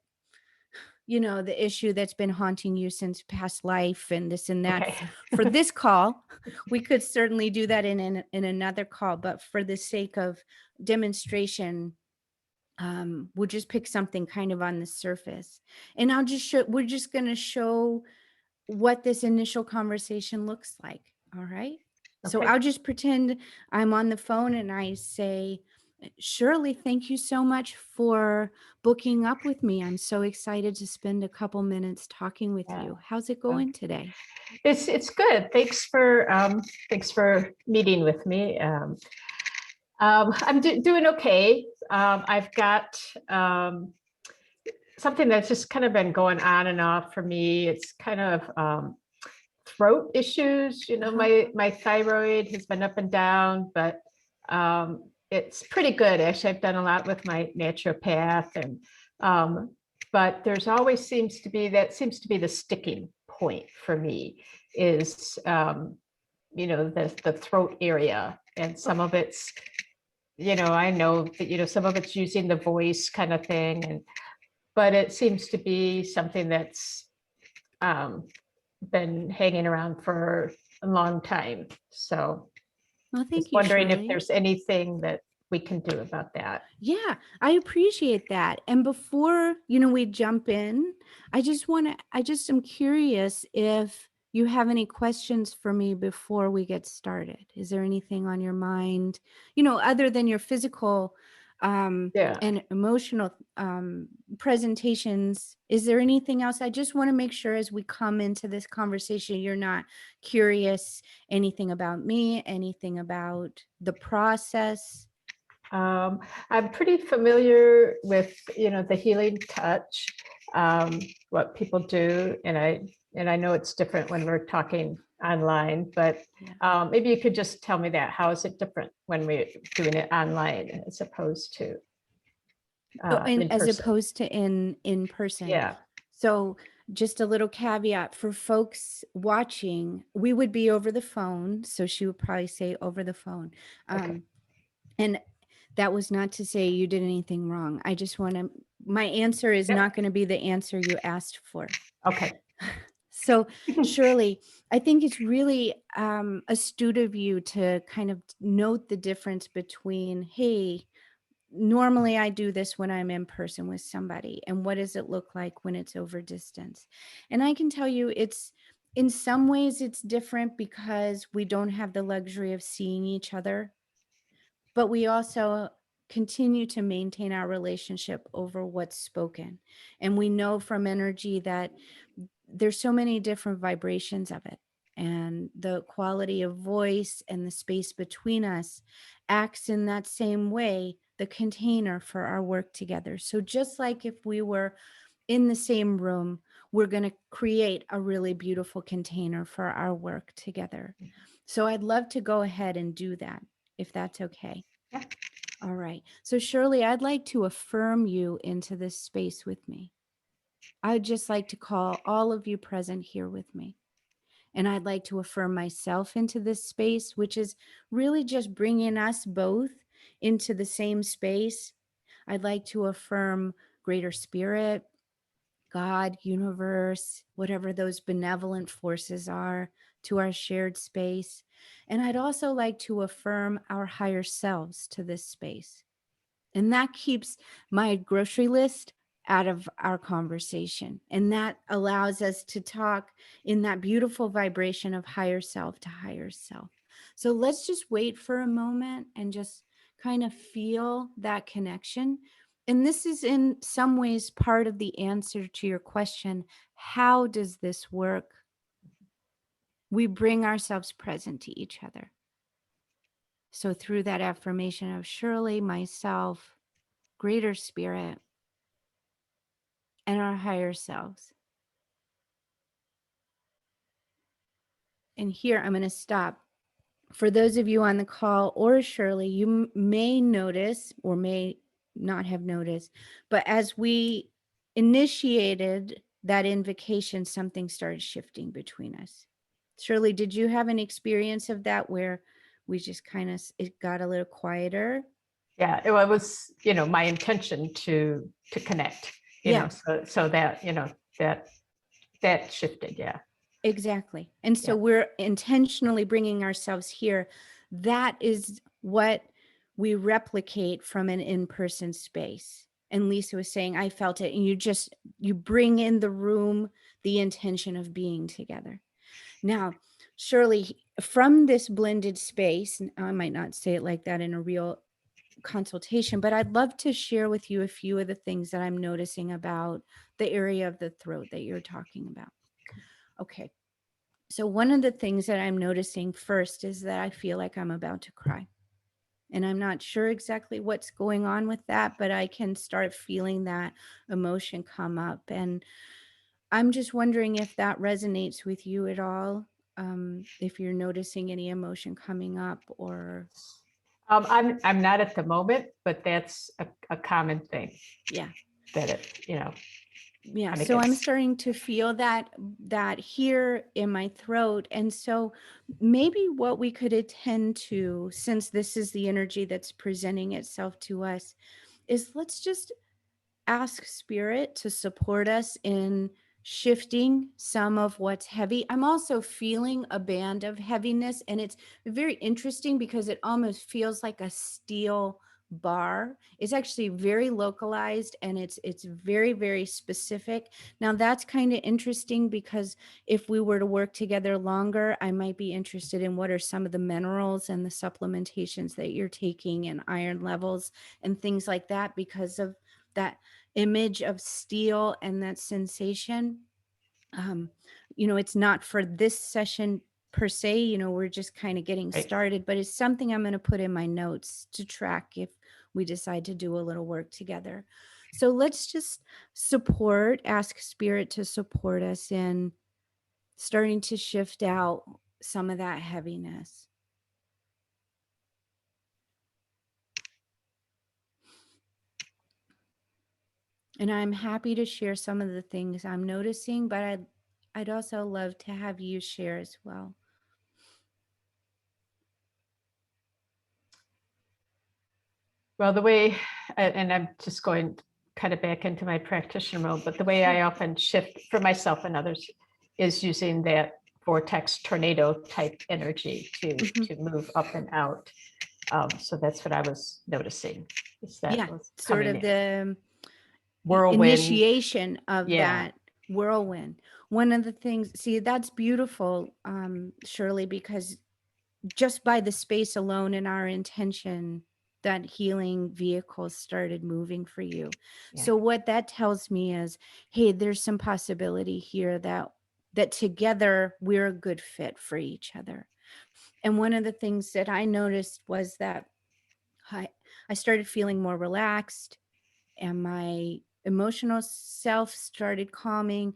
the issue that's been haunting you since past life and this and that. Okay. For this call, we could certainly do that in another call, but for the sake of demonstration, we'll just pick something kind of on the surface. And we're just going to show what this initial conversation looks like. All right. So Okay. I'll just pretend I'm on the phone and I say, Shirley, thank you so much for booking up with me. I'm so excited to spend a couple minutes talking with you. How's it going today? It's good. Thanks for meeting with me. I'm doing okay. I've got something that's just kind of been going on and off for me. It's kind of throat issues. My thyroid has been up and down, but it's pretty good. Actually, I've done a lot with my naturopath, and but there's always seems to be the sticking point for me is the throat area, and some of it's I know that some of it's using the voice kind of thing, but it seems to be something that's been hanging around for a long time. So Well, thank just you, wondering if Shirley. there's anything that we can do about that. Yeah, I appreciate that. And before, we jump in, I just am curious if you have any questions for me before we get started. Is there anything on your mind, other than your physical Yeah. and emotional presentations? Is there anything else? I just want to make sure as we come into this conversation, you're not curious anything about me, anything about the process. I'm pretty familiar with, the healing touch, what people do, and I know it's different when we're talking online, but maybe you could just tell me that. How is it different when we're doing it online as opposed to in As person? opposed to in person? Yeah. So just a little caveat for folks watching, we would be over the phone. So she would probably say over the phone. Okay. And that was not to say you did anything wrong. I just want to, my answer is Yep. not going to be the answer you asked for. Okay. So Shirley, I think it's really astute of you to kind of note the difference between, hey, normally I do this when I'm in person with somebody, and what does it look like when it's over distance? And I can tell you in some ways it's different because we don't have the luxury of seeing each other, but we also continue to maintain our relationship over what's spoken. And we know from energy that there's so many different vibrations of it. And the quality of voice and the space between us acts in that same way, the container for our work together. So just like if we were in the same room, we're going to create a really beautiful container for our work together. So I'd love to go ahead and do that, if that's okay. Yeah. All right. So Shirley, I'd like to affirm you into this space with me. I'd just like to call all of you present here with me. And I'd like to affirm myself into this space, which is really just bringing us both into the same space. I'd like to affirm greater spirit, God, universe, whatever those benevolent forces are, to our shared space. And I'd also like to affirm our higher selves to this space. And that keeps my grocery list out of our conversation. And that allows us to talk in that beautiful vibration of higher self to higher self. So let's just wait for a moment and just kind of feel that connection. And this is in some ways part of the answer to your question. How does this work? We bring ourselves present to each other. So through that affirmation of Shirley, myself, greater spirit, and our higher selves. And here I'm going to stop. For those of you on the call or Shirley, you may notice or may not have noticed, but as we initiated that invocation, something started shifting between us. Shirley, did you have an experience of that where we just kind of, it got a little quieter? Yeah, it was, my intention to connect, Yeah. so that, that shifted. Yeah. Exactly. And so Yeah. we're intentionally bringing ourselves here. That is what we replicate from an in-person space. And Lisa was saying, I felt it. And you bring in the room, the intention of being together. Now, Shirley, from this blended space, and I might not say it like that in a real consultation, but I'd love to share with you a few of the things that I'm noticing about the area of the throat that you're talking about. Okay. So one of the things that I'm noticing first is that I feel like I'm about to cry. And I'm not sure exactly what's going on with that, but I can start feeling that emotion come up. And I'm just wondering if that resonates with you at all, if you're noticing any emotion coming up or. I'm not at the moment, but that's a common thing. Yeah. That it, Yeah, kinda so I'm gets- starting to feel that here in my throat. And so maybe what we could attend to, since this is the energy that's presenting itself to us, is let's just ask spirit to support us in shifting some of what's heavy. I'm also feeling a band of heaviness, and it's very interesting because it almost feels like a steel bar. It's actually very localized, and it's very, very specific. Now that's kind of interesting because if we were to work together longer, I might be interested in what are some of the minerals and the supplementations that you're taking and iron levels and things like that, because of that image of steel and that sensation. It's not for this session per se, we're just kind of getting Right. started, but it's something I'm going to put in my notes to track if we decide to do a little work together. So let's just ask spirit to support us in starting to shift out some of that heaviness. And I'm happy to share some of the things I'm noticing, but I'd also love to have you share as well. Well, the way, and I'm just going kind of back into my practitioner mode, but the way I often shift for myself and others is using that vortex tornado type energy to move up and out. So that's what I was noticing. Is that Yeah, was sort coming of in. the Whirlwind. initiation of Yeah. that whirlwind. One of the things, see, that's beautiful, Shirley, because just by the space alone and our intention, that healing vehicle started moving for you. Yeah. So what that tells me is, hey, there's some possibility here that together we're a good fit for each other. And one of the things that I noticed was that I started feeling more relaxed, and my emotional self started calming.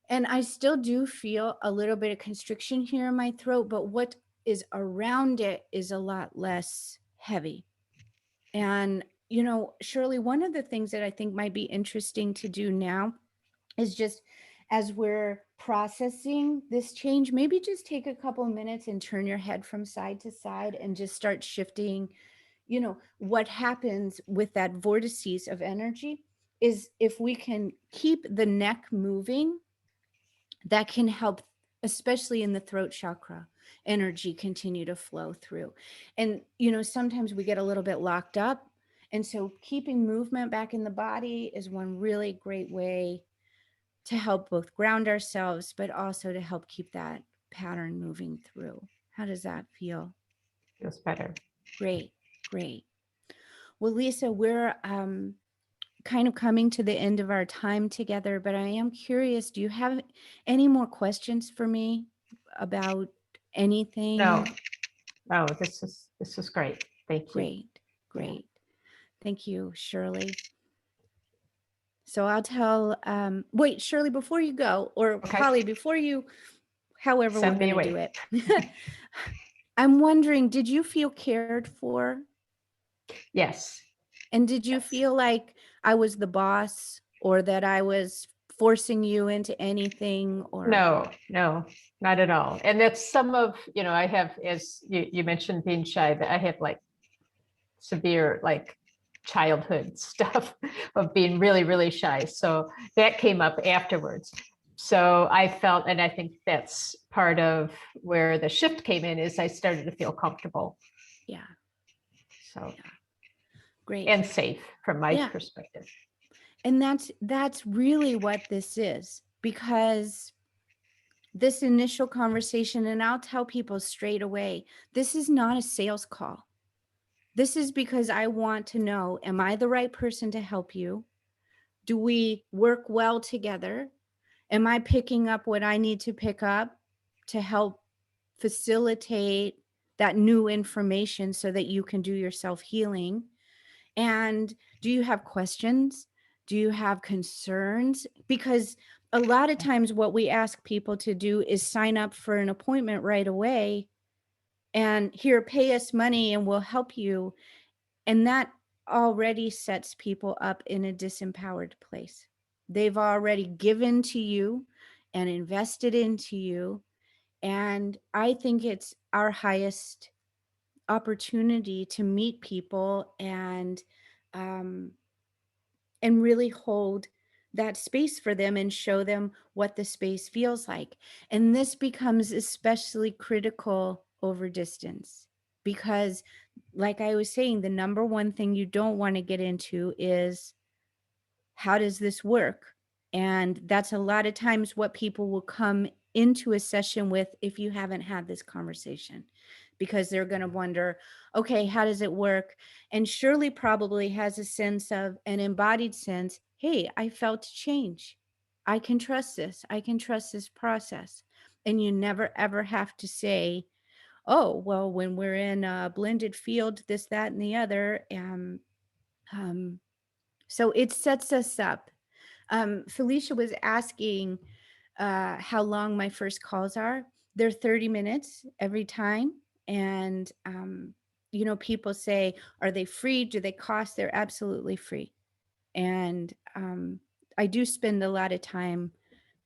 And I still do feel a little bit of constriction here in my throat, but what is around it is a lot less heavy. And, Shirley, one of the things that I think might be interesting to do now is just as we're processing this change, maybe just take a couple minutes and turn your head from side to side and just start shifting. You know, what happens with that vortices of energy is if we can keep the neck moving, that can help, especially in the throat chakra, energy continue to flow through. And, you know, sometimes we get a little bit locked up. And so keeping movement back in the body is one really great way to help both ground ourselves, but also to help keep that pattern moving through. How does that feel? Feels better. Great, great. Well, Lisa, we're kind of coming to the end of our time together, but I am curious, do you have any more questions for me about anything? No, no, this is great. Thank you. Great, great. Thank you, Shirley. So I'll tell, wait, Shirley, before you go, or Okay. Holly, before you, however Send we're me going to do away. it. I'm wondering, did you feel cared for? Yes. And did you Yes. feel like I was the boss or that I was forcing you into anything? Or No, no, not at all. And that's some of, you know, I have, as you mentioned being shy, that I have like severe like childhood stuff of being really, really shy. So that came up afterwards. So I felt, and I think that's part of where the shift came in, is I started to feel comfortable. Yeah, So, great. and safe from my Yeah. perspective. And that's really what this is, because this initial conversation, and I'll tell people straight away, this is not a sales call. This is because I want to know, am I the right person to help you? Do we work well together? Am I picking up what I need to pick up to help facilitate that new information so that you can do your self-healing? And do you have questions? Do you have concerns? Because a lot of times what we ask people to do is sign up for an appointment right away and here, pay us money and we'll help you. And that already sets people up in a disempowered place. They've already given to you and invested into you. And I think it's our highest opportunity to meet people um, and really hold that space for them and show them what the space feels like. And this becomes especially critical over distance because, like I was saying, the number one thing you don't want to get into is, how does this work? And that's a lot of times what people will come into a session with if you haven't had this conversation, because they're going to wonder, okay, how does it work? And Shirley probably has a sense of an embodied sense. Hey, I felt change. I can trust this. I can trust this process. And you never, ever have to say, oh, well, when we're in a blended field, this, that, and the other. So it sets us up. Felicia was asking how long my first calls are. They're 30 minutes every time. And, you know, people say, are they free? Do they cost? They're absolutely free. And I do spend a lot of time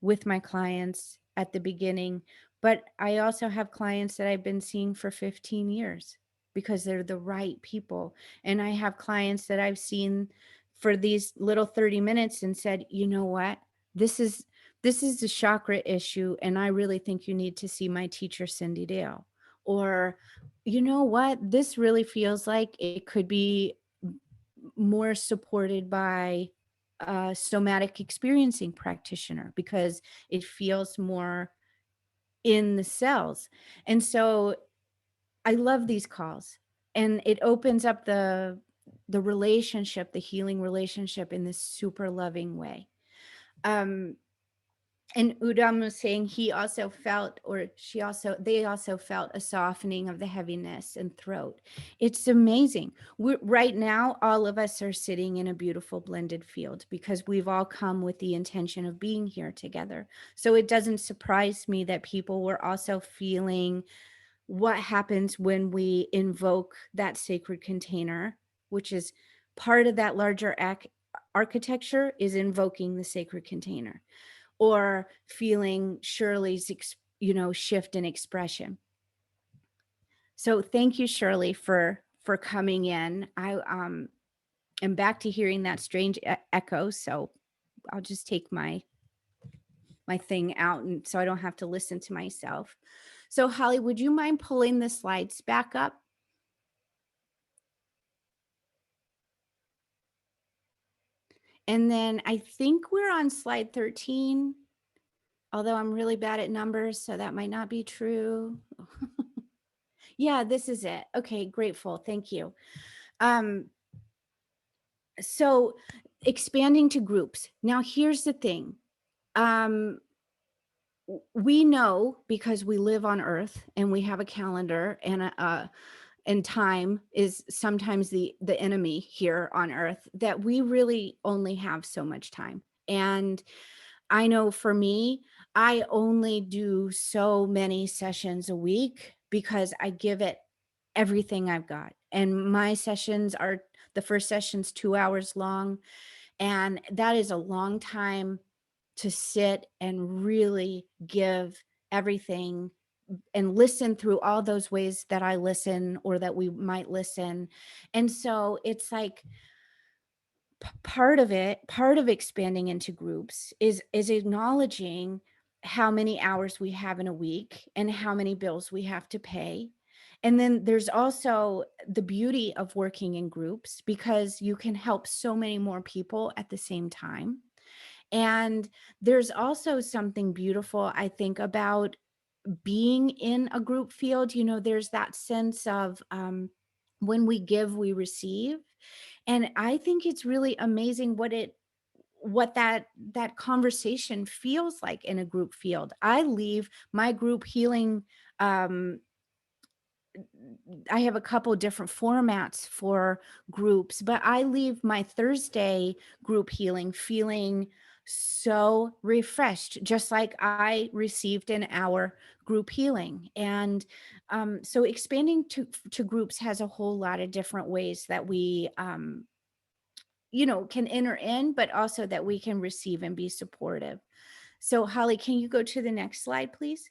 with my clients at the beginning, but I also have clients that I've been seeing for 15 years because they're the right people. And I have clients that I've seen for these little 30 minutes and said, you know what, this is the chakra issue. And I really think you need to see my teacher, Cindy Dale. Or, you know what, this really feels like it could be more supported by a somatic experiencing practitioner because it feels more in the cells. And so I love these calls, and it opens up the relationship, the healing relationship, in this super loving way. And Udam was saying he also felt, or they also felt a softening of the heaviness and throat. It's amazing. Right now, all of us are sitting in a beautiful blended field because we've all come with the intention of being here together. So it doesn't surprise me that people were also feeling what happens when we invoke that sacred container, which is part of that larger architecture is invoking the sacred container, or feeling Shirley's, shift in expression. So thank you, Shirley, for coming in. I am back to hearing that strange echo, so I'll just take my thing out, and so I don't have to listen to myself. So Holly, would you mind pulling the slides back up? And then I think we're on slide 13, although I'm really bad at numbers, so that might not be true. Yeah, this is it. Okay, grateful. Thank you. So expanding to groups. Now, here's the thing. We know, because we live on Earth and we have a calendar, and time is sometimes the enemy here on Earth, that we really only have so much time. And I know for me, I only do so many sessions a week because I give it everything I've got. And my sessions are, the first session's 2 hours long. And that is a long time to sit and really give everything and listen through all those ways that I listen, or that we might listen. And so it's like, part of expanding into groups is acknowledging how many hours we have in a week and how many bills we have to pay. And then there's also the beauty of working in groups, because you can help so many more people at the same time. And there's also something beautiful, I think, about being in a group field. There's that sense of, when we give, we receive. And I think it's really amazing what that conversation feels like in a group field. I leave my group healing, I have a couple different formats for groups, but I leave my Thursday group healing feeling so refreshed, just like I received in our group healing. And so expanding to groups has a whole lot of different ways that we, can enter in, but also that we can receive and be supportive. So Holly, can you go to the next slide, please?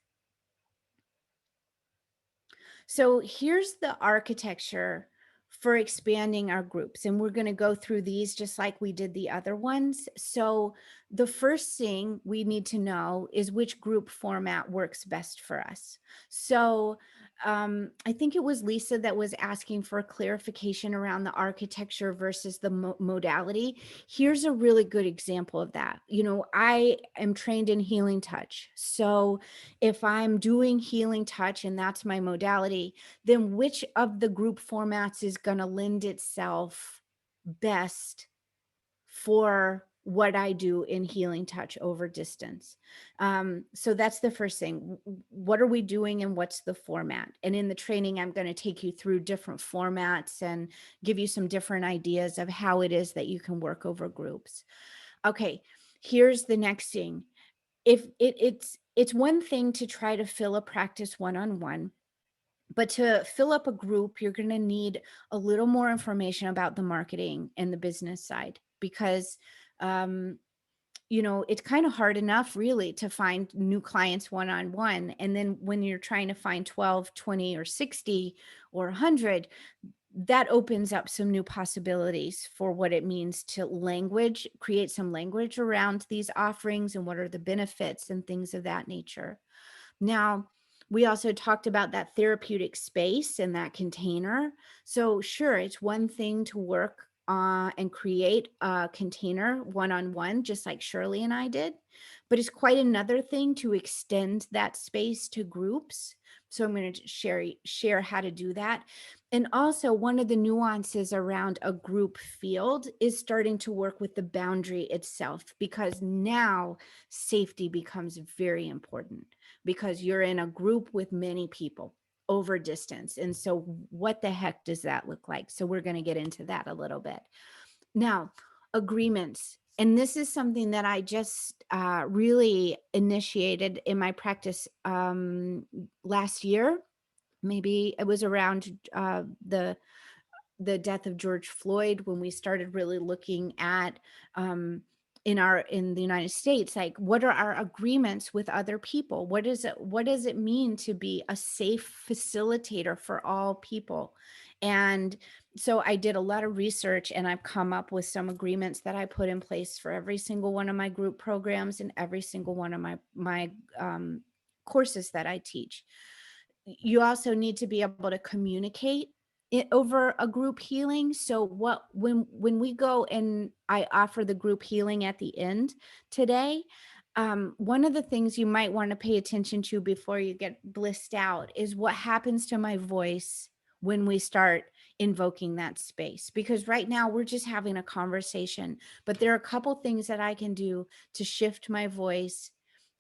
So here's the architecture for expanding our groups. And we're going to go through these just like we did the other ones. So the first thing we need to know is which group format works best for us. So I think it was Lisa that was asking for clarification around the architecture versus the modality. Here's a really good example of that. I am trained in healing touch. So if I'm doing healing touch and that's my modality, then which of the group formats is going to lend itself best for what I do in healing touch over distance? So that's the first thing. What are we doing and what's the format? And in the training, I'm going to take you through different formats and give you some different ideas of how it is that you can work over groups. Okay, here's the next thing. If it's one thing to try to fill a practice one-on-one, but to fill up a group, you're going to need a little more information about the marketing and the business side, because it's kind of hard enough really to find new clients one-on-one. And then when you're trying to find 12, 20, or 60 or 100, that opens up some new possibilities for what it means to create some language around these offerings and what are the benefits and things of that nature. Now, we also talked about that therapeutic space and that container. So sure, it's one thing to work and create a container one-on-one, just like Shirley and I did, but it's quite another thing to extend that space to groups. So I'm going to share how to do that. And also, one of the nuances around a group field is starting to work with the boundary itself, because now safety becomes very important, because you're in a group with many people over distance. And so what the heck does that look like? So we're going to get into that a little bit. Now, agreements. And this is something that I just really initiated in my practice last year. Maybe it was around the death of George Floyd, when we started really looking at in the United States, like, what are our agreements with other people? What does it mean to be a safe facilitator for all people? And so I did a lot of research, and I've come up with some agreements that I put in place for every single one of my group programs and every single one of my courses that I teach. You also need to be able to communicate it over a group healing. So when we go and I offer the group healing at the end today, one of the things you might want to pay attention to before you get blissed out is what happens to my voice when we start invoking that space. Because right now we're just having a conversation, but there are a couple things that I can do to shift my voice,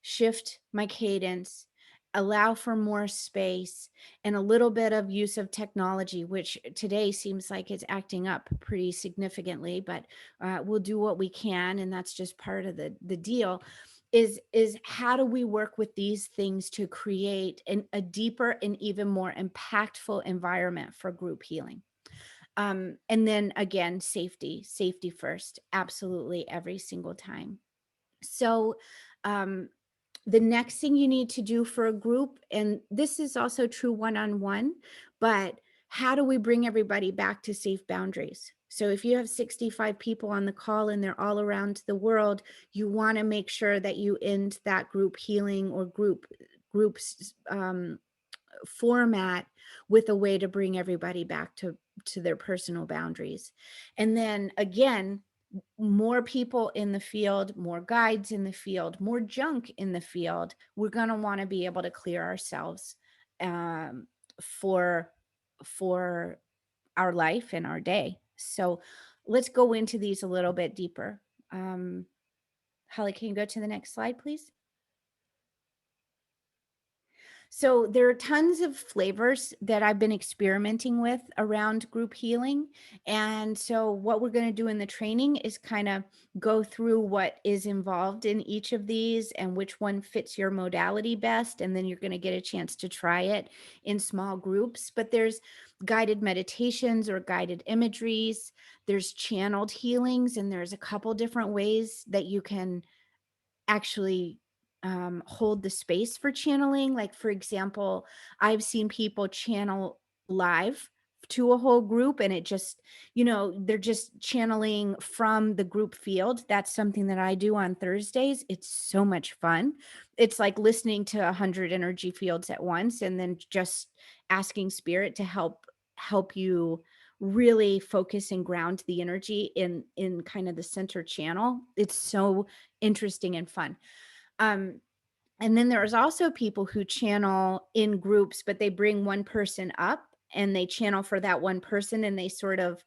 shift my cadence, allow for more space, and a little bit of use of technology, which today seems like it's acting up pretty significantly, but we'll do what we can, and that's just part of the deal. Is how do we work with these things to create a deeper and even more impactful environment for group healing? And then again, safety first, absolutely every single time. So um, the next thing you need to do for a group, and this is also true one-on-one, but how do we bring everybody back to safe boundaries? So if you have 65 people on the call and they're all around the world, you want to make sure that you end that group healing or groups format with a way to bring everybody back to their personal boundaries. And then again, more people in the field, more guides in the field, more junk in the field, we're going to want to be able to clear ourselves um, for for our life and our day. So let's go into these a little bit deeper. Holly, can you go to the next slide, please? So there are tons of flavors that I've been experimenting with around group healing. And so what we're going to do in the training is kind of go through what is involved in each of these and which one fits your modality best. And then you're going to get a chance to try it in small groups. But there's guided meditations or guided imageries. There's channeled healings, and there's a couple different ways that you can actually hold the space for channeling. Like, for example, I've seen people channel live to a whole group, and it just, they're just channeling from the group field. That's something that I do on Thursdays. It's so much fun. It's like listening to 100 energy fields at once, and then just asking spirit to help you really focus and ground the energy in kind of the center channel. It's so interesting and fun. And then there's also people who channel in groups, but they bring one person up and they channel for that one person, and they sort of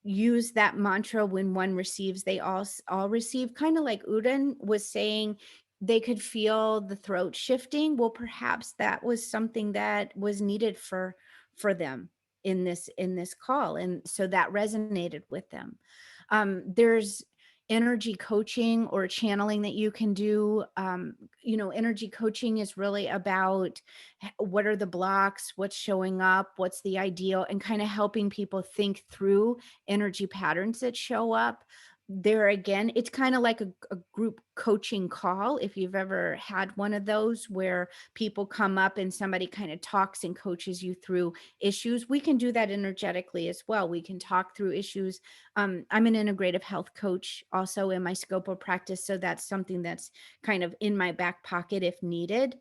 use that mantra. When one receives, they all receive, kind of like Uden was saying, they could feel the throat shifting. Well, perhaps that was something that was needed for them in this call, and so that resonated with them. There's energy coaching or channeling that you can do. Energy coaching is really about what are the blocks, what's showing up, what's the ideal, and kind of helping people think through energy patterns that show up. There again, it's kind of like a group coaching call, if you've ever had one of those where people come up and somebody kind of talks and coaches you through issues. We can do that energetically as well. We can talk through issues. I'm an integrative health coach also in my scope of practice, so that's something that's kind of in my back pocket if needed.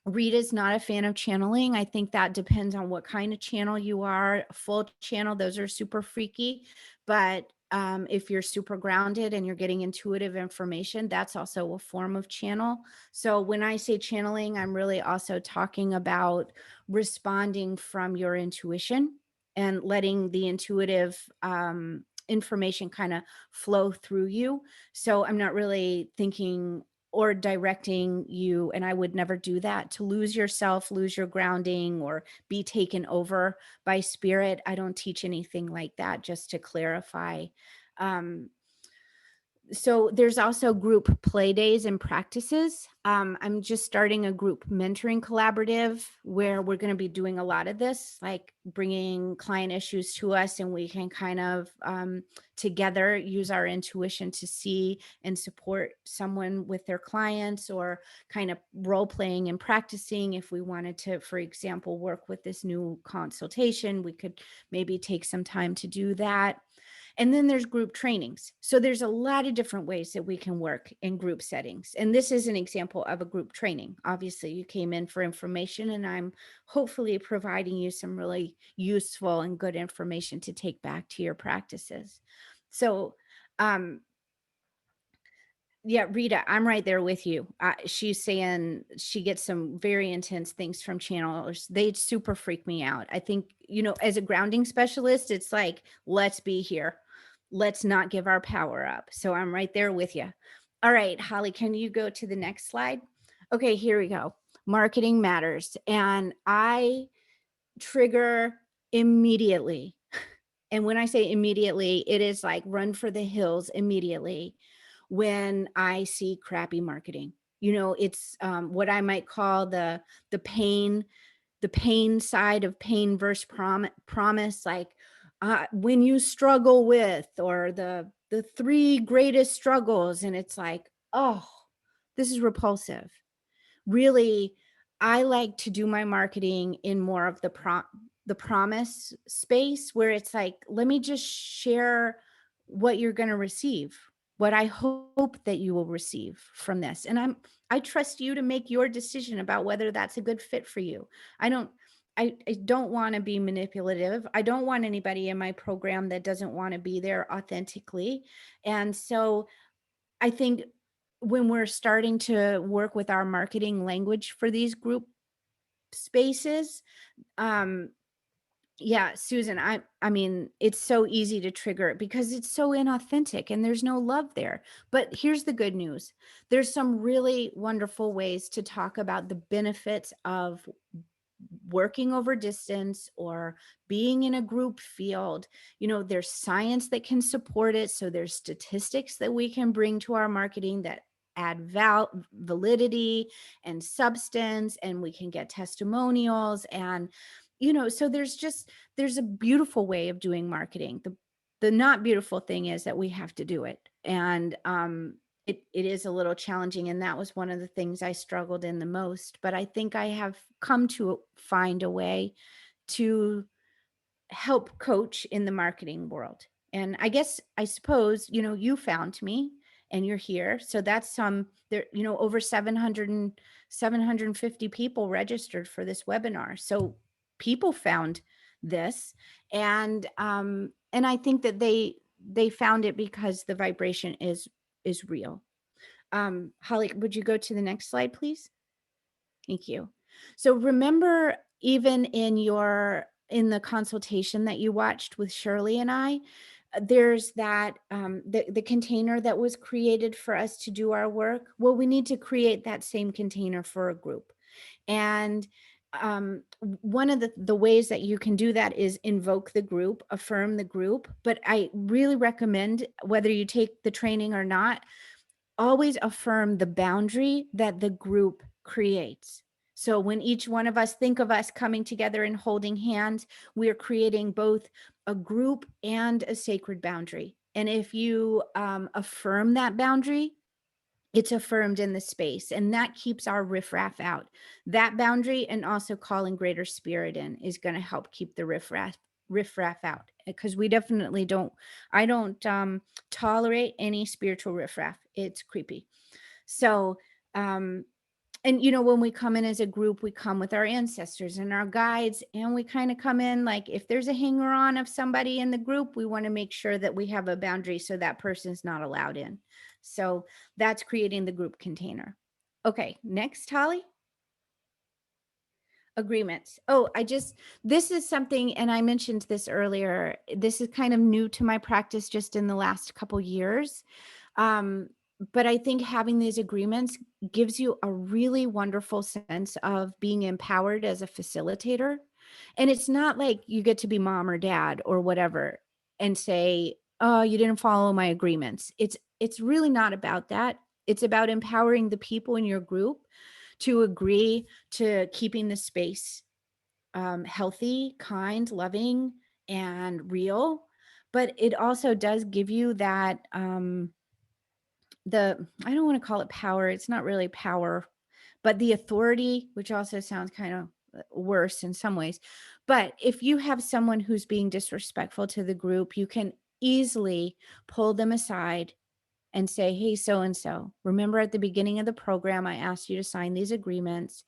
Rita's not a fan of channeling. I think that depends on what kind of channel you are. Full channel, those are super freaky. But if you're super grounded and you're getting intuitive information, that's also a form of channel. So when I say channeling, I'm really also talking about responding from your intuition and letting the intuitive information kind of flow through you. So I'm not really thinking or directing you, and I would never do that, to lose yourself, lose your grounding, or be taken over by spirit. I don't teach anything like that, just to clarify. So there's also group play days and practices. I'm just starting a group mentoring collaborative where we're going to be doing a lot of this, like bringing client issues to us, and we can kind of together use our intuition to see and support someone with their clients, or kind of role playing and practicing. If we wanted to, for example, work with this new consultation, we could maybe take some time to do that. And then there's group trainings. So there's a lot of different ways that we can work in group settings. And this is an example of a group training. Obviously, you came in for information, and I'm hopefully providing you some really useful and good information to take back to your practices. So, yeah, Rita, I'm right there with you. She's saying she gets some very intense things from channelers. They super freak me out. I think, as a grounding specialist, it's like, let's be here. Let's not give our power up. So I'm right there with you. All right, Holly, can you go to the next slide? Okay, here we go. Marketing matters. And I trigger immediately. And when I say immediately, it is like run for the hills immediately when I see crappy marketing. It's what I might call the pain side of pain versus promise. Like when you struggle with, or the three greatest struggles, and it's like, oh, this is repulsive. Really, I like to do my marketing in more of the promise space, where it's like, let me just share what you're going to receive, what I hope that you will receive from this. And I trust you to make your decision about whether that's a good fit for you. I don't want to be manipulative. I don't want anybody in my program that doesn't want to be there authentically. And so I think when we're starting to work with our marketing language for these group spaces, yeah, Susan, I mean, it's so easy to trigger it because it's so inauthentic and there's no love there. But here's the good news. There's some really wonderful ways to talk about the benefits of working over distance or being in a group field. There's science that can support it. So there's statistics that we can bring to our marketing that add validity and substance, and we can get testimonials. And so there's a beautiful way of doing marketing. The not beautiful thing is that we have to do it. And it is a little challenging. And that was one of the things I struggled in the most. But I think I have come to find a way to help coach in the marketing world. And I suppose, you found me and you're here. So that's there, over 750 people registered for this webinar. So people found this. And I think that they found it because the vibration is real. Holly, would you go to the next slide, please? Thank you. So remember, even in the consultation that you watched with Shirley and I, there's that the container that was created for us to do our work. Well, we need to create that same container for a group. And one of the ways that you can do that is invoke the group, affirm the group. But I really recommend, whether you take the training or not, always affirm the boundary that the group creates. So when each one of us think of us coming together and holding hands, we are creating both a group and a sacred boundary. And if you affirm that boundary, it's affirmed in the space, and that keeps our riffraff out. That boundary, and also calling greater spirit in, is going to help keep the riffraff out, because we definitely I don't tolerate any spiritual riffraff. It's creepy. So and when we come in as a group, we come with our ancestors and our guides, and we kind of come in like, if there's a hanger on of somebody in the group, we want to make sure that we have a boundary so that person's not allowed in. So that's creating the group container. Okay, next, Holly. Agreements. Oh, this is something, and I mentioned this earlier, this is kind of new to my practice just in the last couple years. But I think having these agreements gives you a really wonderful sense of being empowered as a facilitator. And it's not like you get to be mom or dad or whatever and say, oh, you didn't follow my agreements. It's really not about that. It's about empowering the people in your group to agree to keeping the space healthy, kind, loving, and real. But it also does give you that I don't want to call it power. It's not really power, but the authority, which also sounds kind of worse in some ways. But if you have someone who's being disrespectful to the group, you can easily pull them aside and say, hey, so and so, remember at the beginning of the program, I asked you to sign these agreements.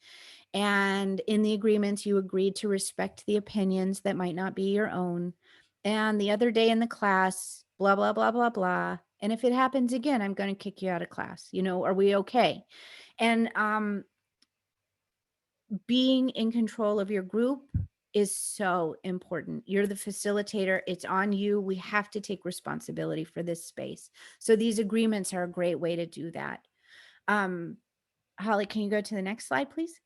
And in the agreements, you agreed to respect the opinions that might not be your own. And the other day in the class, blah, blah, blah, blah, blah. And if it happens again, I'm going to kick you out of class. Are we okay? And being in control of your group is so important. You're the facilitator. It's on you. We have to take responsibility for this space. So these agreements are a great way to do that. Holly, can you go to the next slide, please?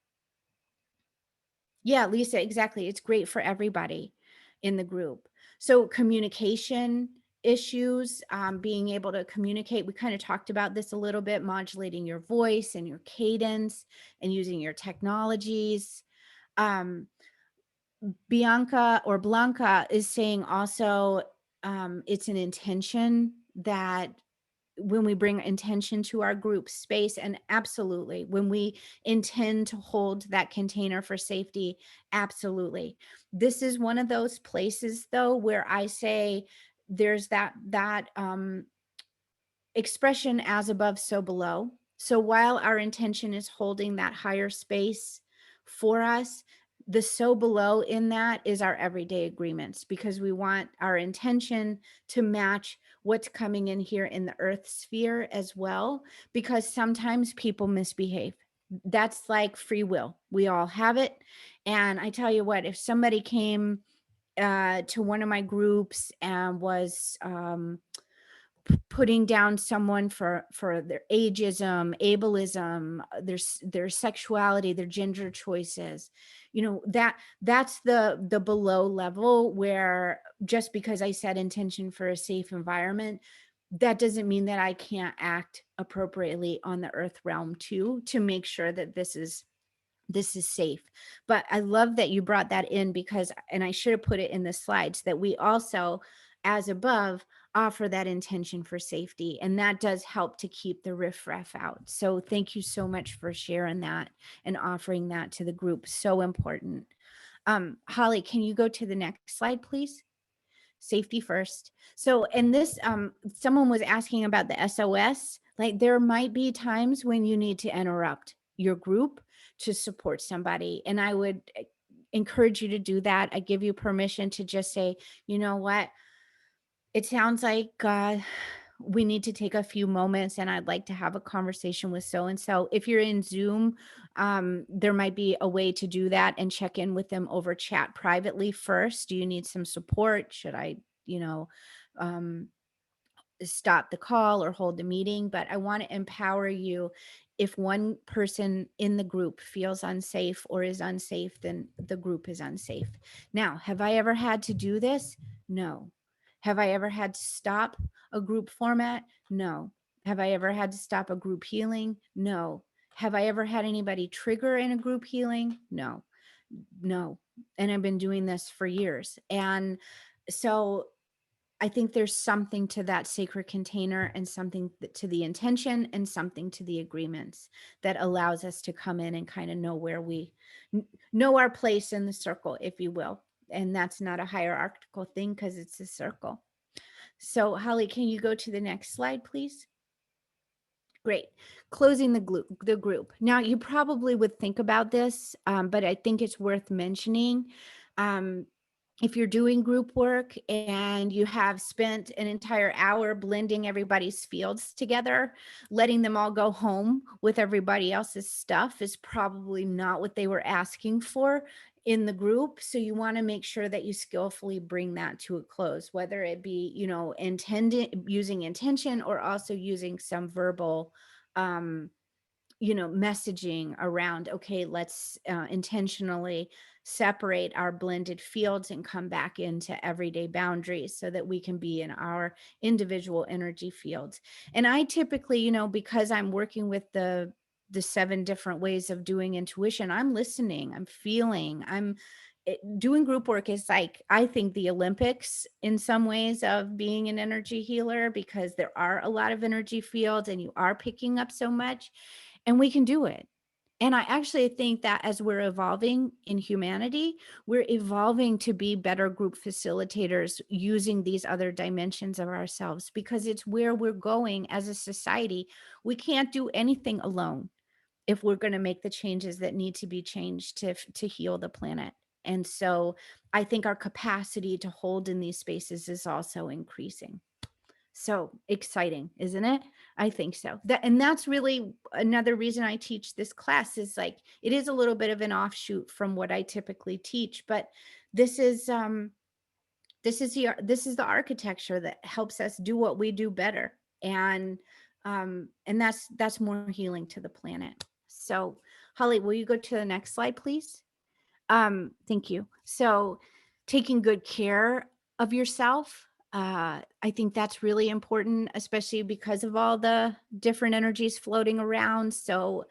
Yeah, Lisa, exactly. It's great for everybody in the group. So communication issues, being able to communicate. We kind of talked about this a little bit, modulating your voice and your cadence and using your technologies. Bianca or Blanca is saying also it's an intention that when we bring intention to our group space, and absolutely when we intend to hold that container for safety, absolutely. This is one of those places though where I say there's that expression as above so below. So while our intention is holding that higher space for us, the so below in that is our everyday agreements, because we want our intention to match what's coming in here in the earth sphere as well, because sometimes people misbehave. That's like free will. We all have it. And I tell you what, if somebody came to one of my groups and was putting down someone for their ageism, ableism, their sexuality, their gender choices, that's the below level, where just because I set intention for a safe environment, that doesn't mean that I can't act appropriately on the earth realm too, to make sure that this is safe. But I love that you brought that in, because, and I should have put it in the slides, that we also, as above, offer that intention for safety. And that does help to keep the riffraff out. So thank you so much for sharing that and offering that to the group. So important. Holly, can you go to the next slide, please? Safety first. So, and this, someone was asking about the SOS. Like, there might be times when you need to interrupt your group to support somebody. And I would encourage you to do that. I give you permission to just say, you know what? It sounds like we need to take a few moments, and I'd like to have a conversation with so-and-so. If you're in Zoom, there might be a way to do that and check in with them over chat privately first. Do you need some support? Should I, stop the call or hold the meeting? But I want to empower you. If one person in the group feels unsafe or is unsafe, then the group is unsafe. Now, have I ever had to do this? No. Have I ever had to stop a group format? No. Have I ever had to stop a group healing? No. Have I ever had anybody trigger in a group healing? No. No. And I've been doing this for years. And so I think there's something to that sacred container, and something to the intention, and something to the agreements that allows us to come in and kind of know where we know our place in the circle, if you will. And that's not a hierarchical thing, because it's a circle. So Holly, can you go to the next slide, please? Great. Closing the group. Now, you probably would think about this, but I think it's worth mentioning. If you're doing group work and you have spent an entire hour blending everybody's fields together, letting them all go home with everybody else's stuff is probably not what they were asking for in the group. So you want to make sure that you skillfully bring that to a close, whether it be, using intention, or also using some verbal messaging around, okay, let's intentionally separate our blended fields and come back into everyday boundaries so that we can be in our individual energy fields. And I typically, because I'm working with the 7 different ways of doing intuition, I'm listening, I'm feeling, doing group work is like, I think, the Olympics in some ways of being an energy healer, because there are a lot of energy fields and you are picking up so much, and we can do it. And I actually think that as we're evolving in humanity, we're evolving to be better group facilitators using these other dimensions of ourselves, because it's where we're going as a society. We can't do anything alone if we're going to make the changes that need to be changed to heal the planet. And so I think our capacity to hold in these spaces is also increasing. So exciting, isn't it? I think so. And that's really another reason I teach this class, is like, it is a little bit of an offshoot from what I typically teach, but this is the architecture that helps us do what we do better. And that's more healing to the planet. So Holly, will you go to the next slide, please? Thank you. So taking good care of yourself, I think that's really important, especially because of all the different energies floating around. So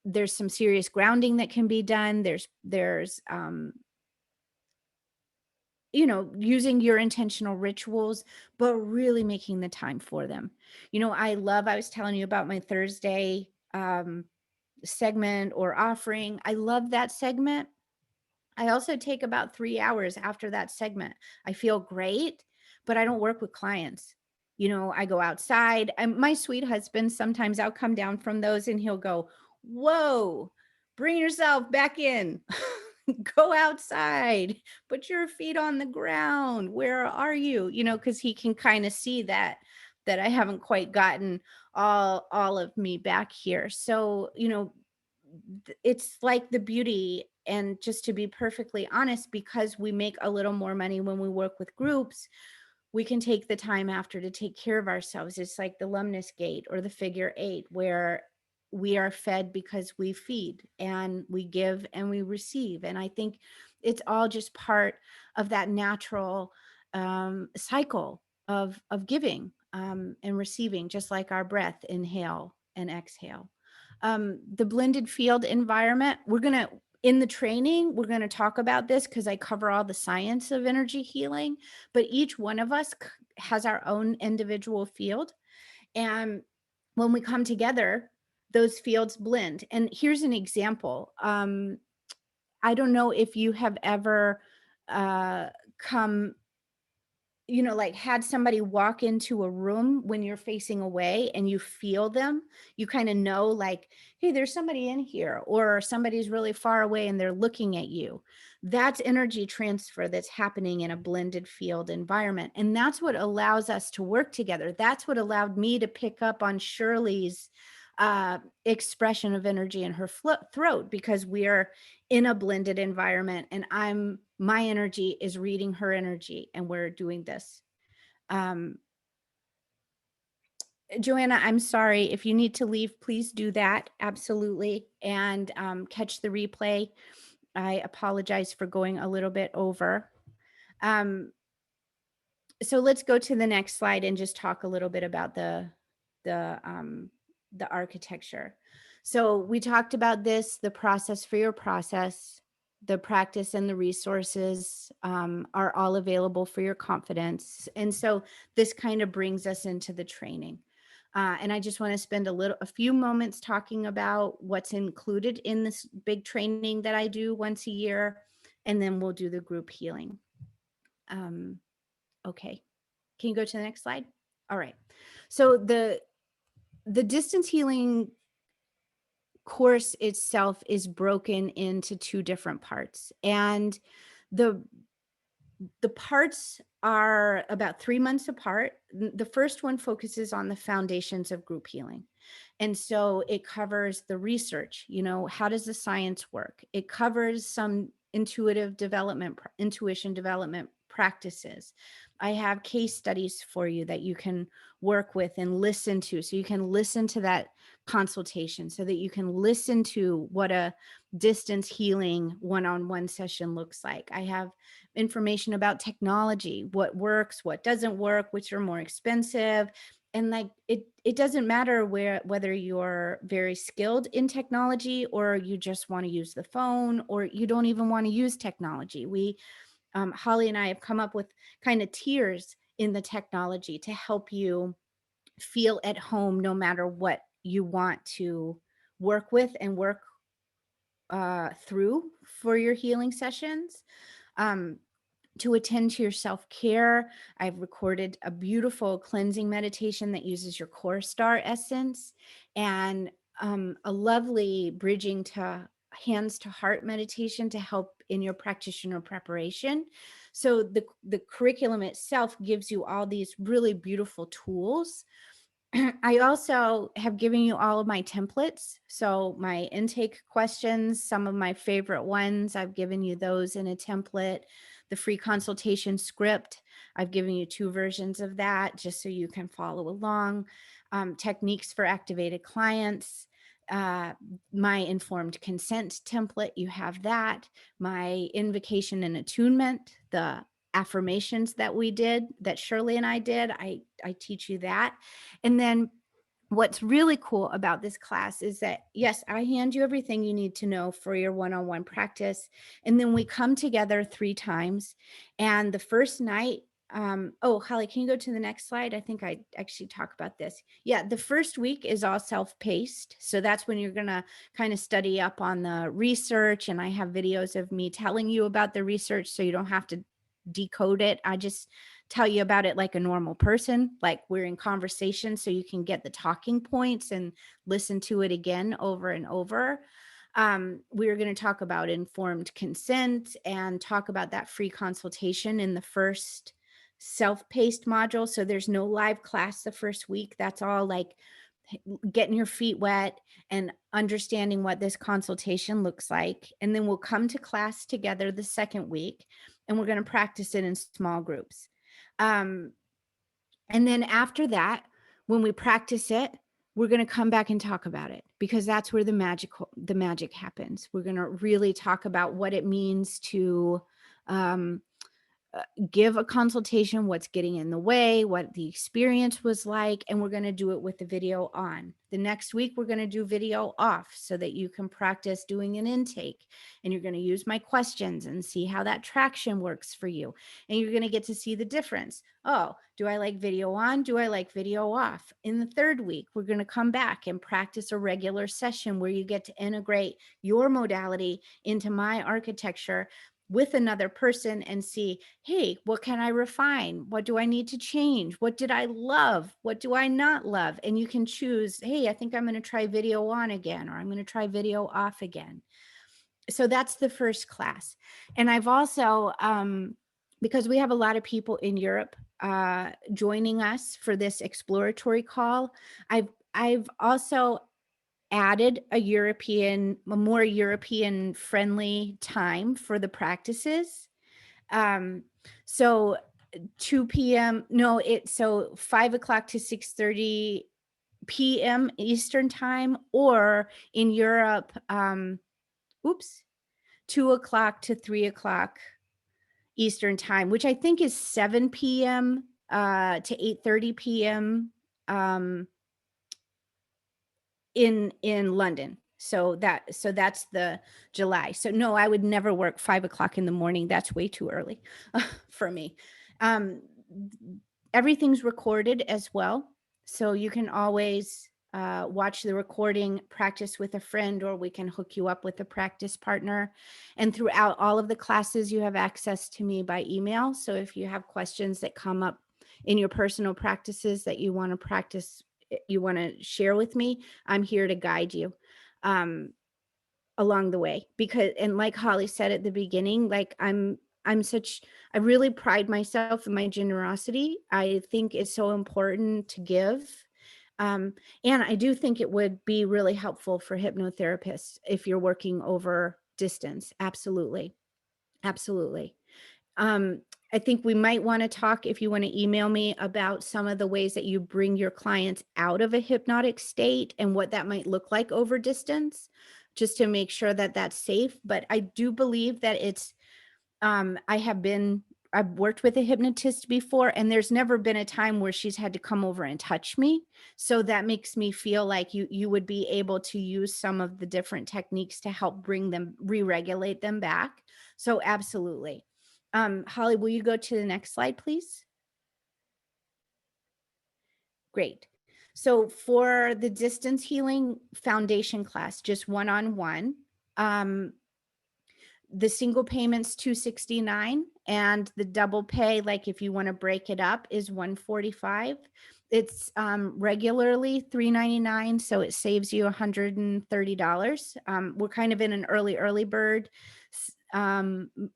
there's some serious grounding that can be done. There's using your intentional rituals, but really making the time for them. I was telling you about my Thursday segment or offering. I love that segment. I also take about 3 hours after that segment. I feel great, but I don't work with clients. I go outside. My sweet husband, sometimes I'll come down from those and he'll go, "Whoa, bring yourself back in." Go outside, put your feet on the ground. Where are you? Because he can kind of see that I haven't quite gotten all of me back here. So, it's like the beauty. And just to be perfectly honest, because we make a little more money when we work with groups, we can take the time after to take care of ourselves. It's like the Lumnus Gate or the Figure 8, where we are fed because we feed, and we give and we receive. And I think it's all just part of that natural cycle of giving and receiving, just like our breath, inhale and exhale. The blended field environment, in the training, we're going to talk about this because I cover all the science of energy healing, but each one of us has our own individual field. And when we come together, those fields blend. And here's an example. I don't know if you have ever come, like had somebody walk into a room when you're facing away and you feel them. You kind of know, like, hey, there's somebody in here, or somebody's really far away and they're looking at you. That's energy transfer that's happening in a blended field environment. And that's what allows us to work together. That's what allowed me to pick up on Shirley's expression of energy in her throat, because we are in a blended environment, and my energy is reading her energy, and we're doing this. Joanna, I'm sorry, if you need to leave, please do that. Absolutely. And catch the replay. I apologize for going a little bit over. So let's go to the next slide and just talk a little bit about the architecture. So we talked about this, the process for your process, the practice and the resources are all available for your confidence. And so this kind of brings us into the training. And I just want to spend a few moments talking about what's included in this big training that I do once a year, and then we'll do the group healing. Okay, can you go to the next slide? All right. So the distance healing course itself is broken into 2 different parts, and the parts are about 3 months apart. The first one focuses on the foundations of group healing. And so it covers the research, how does the science work? It covers some intuition development practices. I have case studies for you that you can work with and listen to. So you can listen to that consultation, so that you can listen to what a distance healing one-on-one session looks like. I have information about technology, what works, what doesn't work, which are more expensive. And like it doesn't matter whether you're very skilled in technology, or you just want to use the phone, or you don't even want to use technology. Holly and I have come up with kind of tiers in the technology to help you feel at home no matter what you want to work with and work through for your healing sessions. To attend to your self-care, I've recorded a beautiful cleansing meditation that uses your core star essence, and a lovely bridging to hands to heart meditation to help in your practitioner preparation. So the curriculum itself gives you all these really beautiful tools. I also have given you all of my templates. So my intake questions, some of my favorite ones, I've given you those in a template. The free consultation script, I've given you 2 versions of that just so you can follow along. Techniques for activated clients, my informed consent template, you have that. My invocation and attunement, the affirmations that we did, that Shirley and I did, I teach you that. And then what's really cool about this class is that, yes, I hand you everything you need to know for your one-on-one practice. And then we come together 3 times. And the first night, oh, Holly, can you go to the next slide? I think I actually talk about this. Yeah, the first week is all self-paced. So that's when you're going to kind of study up on the research. And I have videos of me telling you about the research so you don't have to decode it. I just tell you about it like a normal person, like we're in conversation, so you can get the talking points and listen to it again over and over. We're going to talk about informed consent and talk about that free consultation in the first self-paced module. So there's no live class the first week. That's all like getting your feet wet and understanding what this consultation looks like. And then we'll come to class together the second week, and we're going to practice it in small groups. And then after that, when we practice it, we're going to come back and talk about it, because that's where the magic happens. We're going to really talk about what it means to give a consultation, what's getting in the way, what the experience was like, and we're going to do it with the video on. The next week, we're going to do video off so that you can practice doing an intake, and you're going to use my questions and see how that traction works for you. And you're going to get to see the difference. Oh, do I like video on? Do I like video off? In the third week, we're going to come back and practice a regular session where you get to integrate your modality into my architecture with another person and see, hey, what can I refine? What do I need to change? What did I love? What do I not love? And you can choose, hey, I think I'm going to try video on again, or I'm going to try video off again. So that's the first class. And I've also, because we have a lot of people in Europe joining us for this exploratory call, I've also added a more European friendly time for the practices. So 2 p.m. No, so 5 o'clock to 6:30 p.m. Eastern time, or in Europe, 2 o'clock to 3 o'clock Eastern time, which I think is 7 p.m. To 8:30 p.m. In London. So that's the July. So no, I would never work 5 o'clock in the morning. That's way too early for me. Everything's recorded as well. So you can always watch the recording, practice with a friend, or we can hook you up with a practice partner. And throughout all of the classes, you have access to me by email. So if you have questions that come up in your personal practices that you want to practice, you want to share with me, I'm here to guide you along the way. Because, and like Holly said at the beginning, like I really pride myself in my generosity. I think it's so important to give. And I do think it would be really helpful for hypnotherapists if you're working over distance. Absolutely. Absolutely. I think we might want to talk, if you want to email me, about some of the ways that you bring your clients out of a hypnotic state and what that might look like over distance, just to make sure that that's safe. But I do believe that it's, I've worked with a hypnotist before, and there's never been a time where she's had to come over and touch me. So that makes me feel like you would be able to use some of the different techniques to help bring them, re-regulate them back. So absolutely. Holly, will you go to the next slide, please? Great. So for the distance healing foundation class, just one-on-one, the single payment's $269, and the double pay, like if you want to break it up, is $145. It's regularly $399, so it saves you $130. We're kind of in an early bird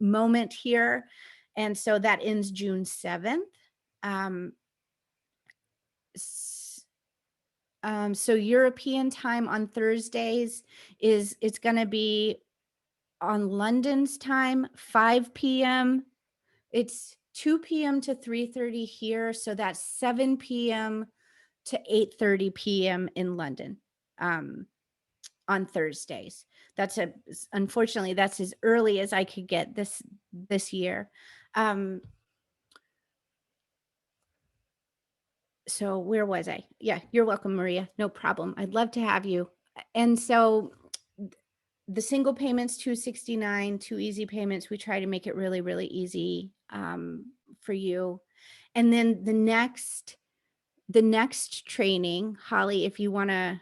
moment here, and so that ends June 7th. So European time on Thursdays it's going to be on London's time, 5 p.m. It's 2 p.m. to 3:30 here. So that's 7 p.m. to 8:30 p.m. in London on Thursdays. Unfortunately, that's as early as I could get this year. So where was I? Yeah, you're welcome, Maria. No problem. I'd love to have you. And so the single payments, $269, 2 easy payments. We try to make it really, really easy for you. And then the next training, Holly, if you want to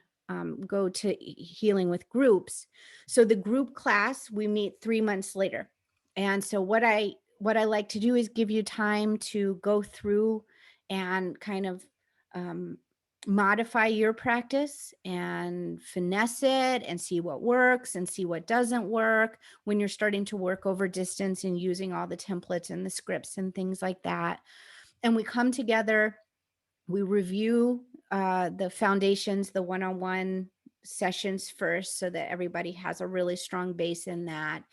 go to healing with groups. So the group class, we meet 3 months later. And so what I like to do is give you time to go through and kind of modify your practice and finesse it and see what works and see what doesn't work when you're starting to work over distance and using all the templates and the scripts and things like that. And we come together, we review the foundations, the one-on-one sessions first, so that everybody has a really strong base in that.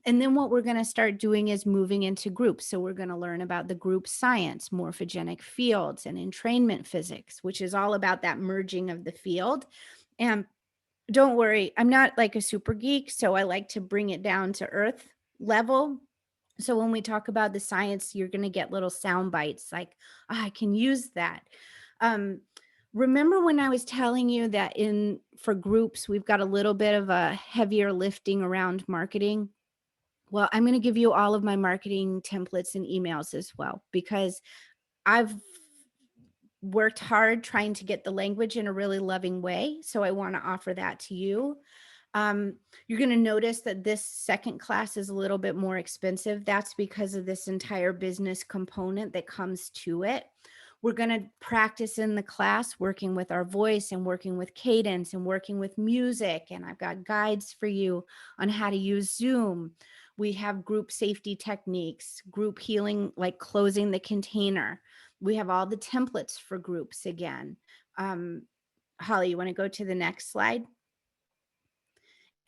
And then what we're going to start doing is moving into groups. So we're going to learn about the group science, morphogenic fields, and entrainment physics, which is all about that merging of the field. And don't worry, I'm not like a super geek, so I like to bring it down to earth level. So when we talk about the science, you're going to get little sound bites like, oh, I can use that. Remember when I was telling you that for groups, we've got a little bit of a heavier lifting around marketing? Well, I'm going to give you all of my marketing templates and emails as well, because I've worked hard trying to get the language in a really loving way. So I want to offer that to you. You're going to notice that this second class is a little bit more expensive. That's because of this entire business component that comes to it. We're going to practice in the class working with our voice and working with cadence and working with music. And I've got guides for you on how to use Zoom. We have group safety techniques, group healing, like closing the container. We have all the templates for groups again. Holly, you want to go to the next slide?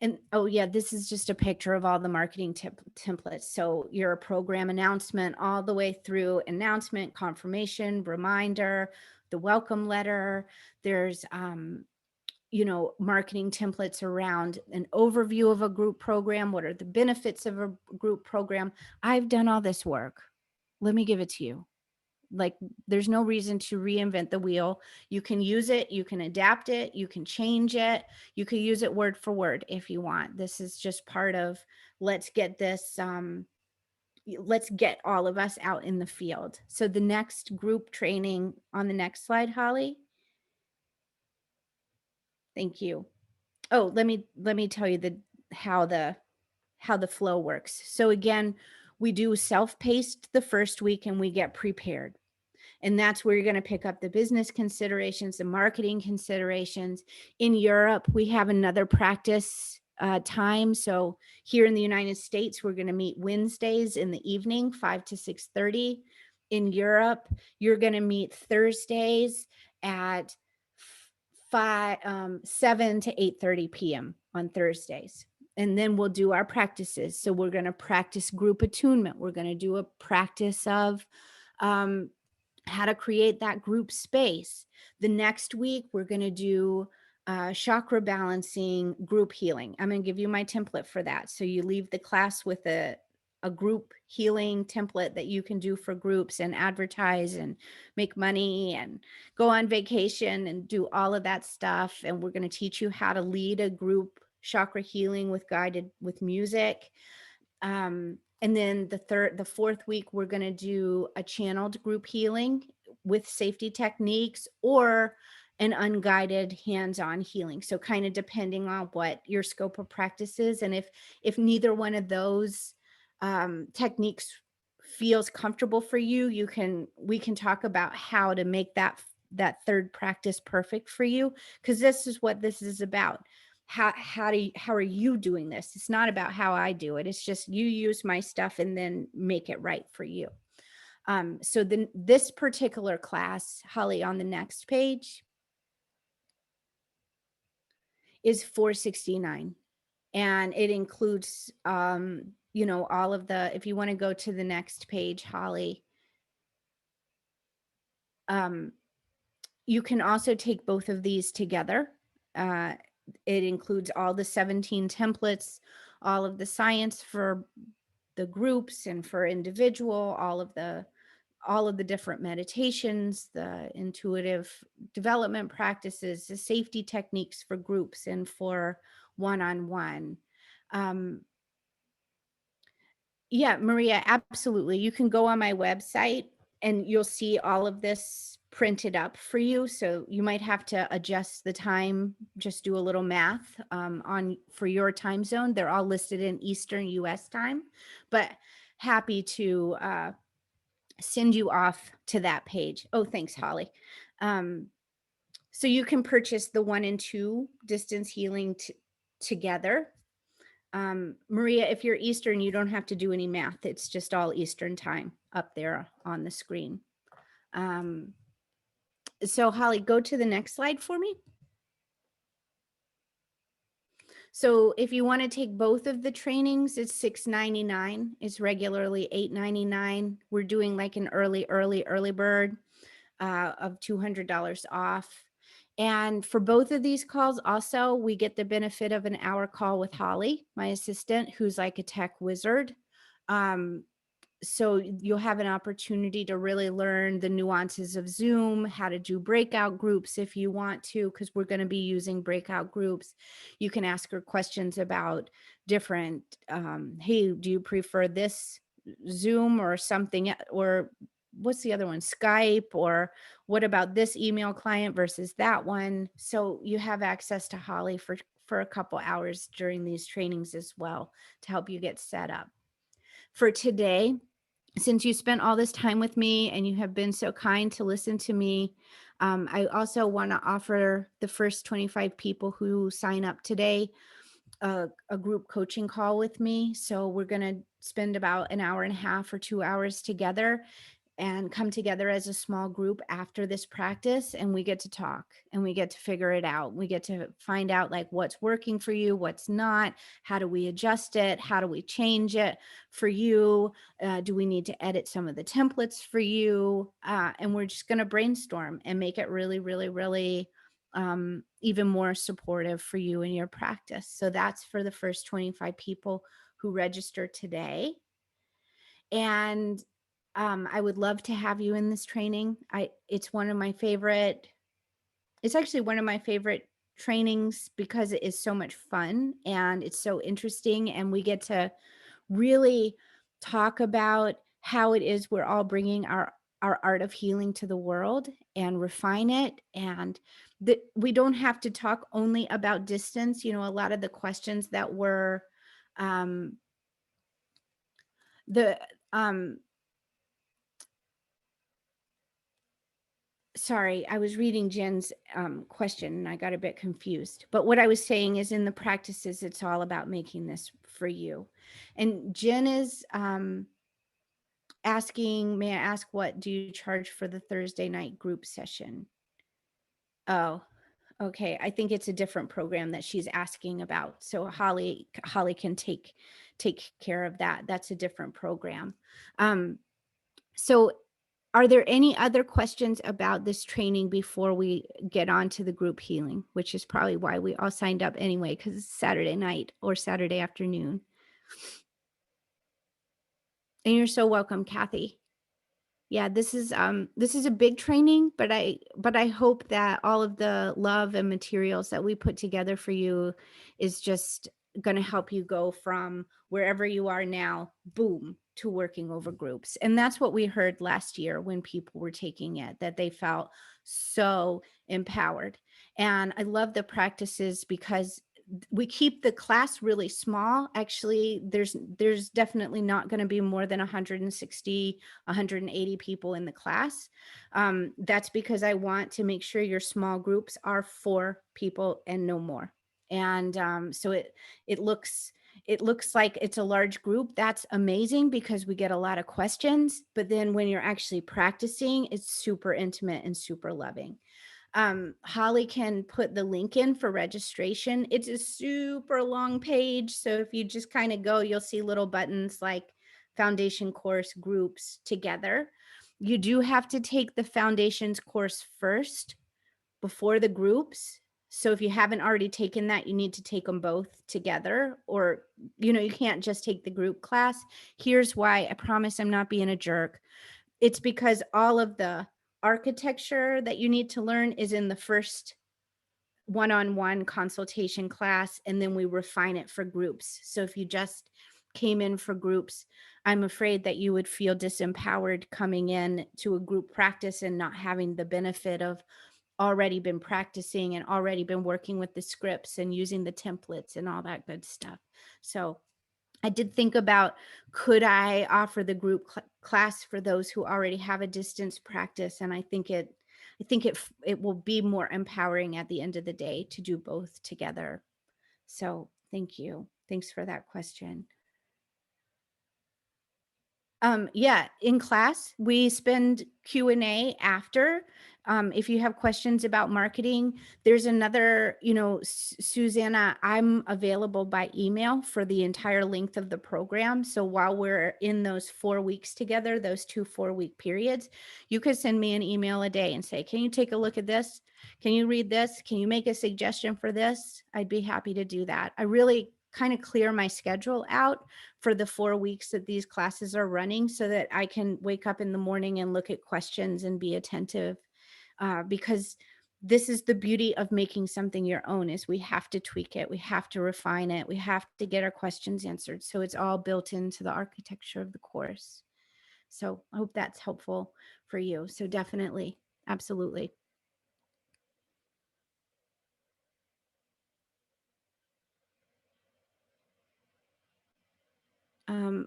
And oh yeah, this is just a picture of all the marketing templates. So your program announcement all the way through announcement, confirmation, reminder, the welcome letter. There's marketing templates around an overview of a group program. What are the benefits of a group program? I've done all this work. Let me give it to you. Like, there's no reason to reinvent the wheel. You can use it, you can adapt it, you can change it, you can use it word for word if you want. This is just part of, let's get this, let's get all of us out in the field. So the next group training on the next slide, Holly. Thank you. Oh, let me tell you how the flow works. So again, we do self-paced the first week and we get prepared. And that's where you're going to pick up the business considerations, the marketing considerations. In Europe, we have another practice time. So here in the United States, we're going to meet Wednesdays in the evening, 5 to 6:30. In Europe, you're going to meet Thursdays at 7 to 8:30 p.m. on Thursdays. and then we'll do our practices. So we're going to practice group attunement. We're going to do a practice of how to create that group space. The next week, we're going to do chakra balancing, group healing. I'm going to give you my template for that. So you leave the class with a group healing template that you can do for groups and advertise and make money and go on vacation and do all of that stuff. And we're going to teach you how to lead a group chakra healing with music. And then the fourth week, we're going to do a channeled group healing with safety techniques or an unguided hands-on healing. So kind of depending on what your scope of practice is. And if neither one of those techniques feels comfortable for you, we can talk about how to make that third practice perfect for you. Because this is what this is about. How are you doing this? It's not about how I do it. It's just you use my stuff and then make it right for you. So then this particular class, Holly, on the next page is $469, and it includes all of the, if you want to go to the next page, Holly, you can also take both of these together. It includes all the 17 templates, all of the science for the groups and for individual, all of the different meditations, the intuitive development practices, the safety techniques for groups and for one-on-one. Yeah, Maria, absolutely. You can go on my website and you'll see all of this printed up for you. So you might have to adjust the time, just do a little math for your time zone. They're all listed in Eastern US time, but happy to send you off to that page. Oh, thanks, Holly. So you can purchase the 1 and 2 distance healing together. Maria, if you're Eastern, you don't have to do any math. It's just all Eastern time up there on the screen. So Holly, go to the next slide for me. So if you want to take both of the trainings, it's $699. It's regularly $899. We're doing like an early bird of $200 off. And for both of these calls, also, we get the benefit of an hour call with Holly, my assistant, who's like a tech wizard. So you'll have an opportunity to really learn the nuances of Zoom, how to do breakout groups if you want to, because we're going to be using breakout groups. You can ask her questions about different, hey, do you prefer this Zoom or something, or what's the other one, Skype, or what about this email client versus that one? So you have access to Holly for a couple hours during these trainings as well to help you get set up. For today, since you spent all this time with me and you have been so kind to listen to me, I also want to offer the first 25 people who sign up today a group coaching call with me. So we're going to spend about an hour and a half or 2 hours together and come together as a small group after this practice, and we get to talk and we get to figure it out. We get to find out like what's working for you, what's not, how do we adjust it, how do we change it for you, do we need to edit some of the templates for you, and we're just going to brainstorm and make it really, really, really even more supportive for you in your practice. So that's for the first 25 people who register today. And I would love to have you in this training. It's actually one of my favorite trainings because it is so much fun and it's so interesting. And we get to really talk about how it is we're all bringing our art of healing to the world and refine it. And that we don't have to talk only about distance. You know, a lot of the questions that were, sorry, I was reading Jen's question and I got a bit confused. But what I was saying is in the practices, it's all about making this for you. And Jen is asking, may I ask, what do you charge for the Thursday night group session? Oh, Okay, I think it's a different program that she's asking about. So Holly can take care of that. That's a different program. So are there any other questions about this training before we get on to the group healing, which is probably why we all signed up anyway, because it's Saturday night or Saturday afternoon. And you're so welcome, Kathy. Yeah, this is a big training, but I hope that all of the love and materials that we put together for you is just going to help you go from wherever you are now, boom, to working over groups. And that's what we heard last year when people were taking it, that they felt so empowered. And I love the practices because we keep the class really small. Actually, there's definitely not going to be more than 160 180 people in the class. That's because I want to make sure your small groups are 4 people and no more. And so it looks like it's a large group. That's amazing because we get a lot of questions. But then when you're actually practicing, it's super intimate and super loving. Holly can put the link in for registration. It's a super long page. So if you just kind of go, you'll see little buttons like foundation course, groups, together. You do have to take the foundations course first before the groups. So if you haven't already taken that, you need to take them both together, or, you can't just take the group class. Here's why. I promise I'm not being a jerk. It's because all of the architecture that you need to learn is in the first one-on-one consultation class, and then we refine it for groups. So if you just came in for groups, I'm afraid that you would feel disempowered coming in to a group practice and not having the benefit of already been practicing and already been working with the scripts and using the templates and all that good stuff. So I did think about, could I offer the group class for those who already have a distance practice? And I think it will be more empowering at the end of the day to do both together. So thank you. Thanks for that question. Yeah, in class, we spend Q&A after. If you have questions about marketing, there's another, Susanna, I'm available by email for the entire length of the program. So while we're in those 4 weeks together, those 2 4-week periods, you could send me an email a day and say, can you take a look at this? Can you read this? Can you make a suggestion for this? I'd be happy to do that. I really kind of clear my schedule out for the 4 weeks that these classes are running so that I can wake up in the morning and look at questions and be attentive, because this is the beauty of making something your own, is we have to tweak it. We have to refine it. We have to get our questions answered. So it's all built into the architecture of the course. So I hope that's helpful for you. So definitely, absolutely.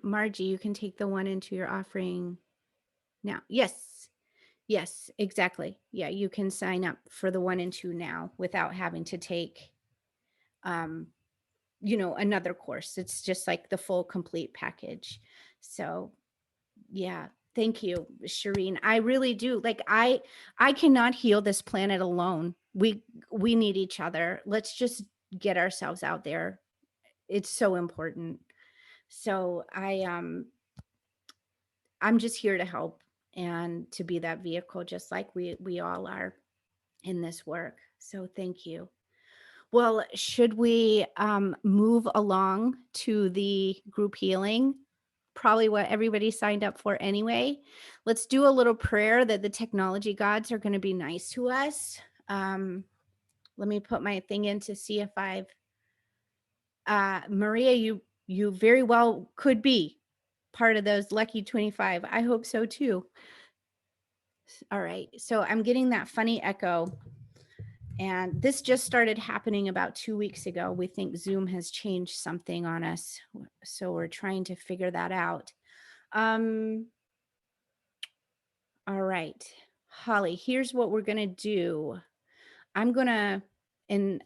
Margie, you can take the 1 and 2 you're offering now. Yes, exactly. Yeah, you can sign up for the 1 and 2 now without having to take, another course. It's just like the full complete package. So yeah, thank you, Shireen. I really do. Like, I cannot heal this planet alone. We need each other. Let's just get ourselves out there. It's so important. So I'm just here to help and to be that vehicle, just like we all are in this work. So thank you. Well, should we move along to the group healing? Probably what everybody signed up for anyway. Let's do a little prayer that the technology gods are going to be nice to us. Let me put my thing in to see if I've Maria, you very well could be part of those lucky 25. I hope so too. All right, so I'm getting that funny echo. And this just started happening about 2 weeks ago. We think Zoom has changed something on us. So we're trying to figure that out. All right, Holly, here's what we're going to do. And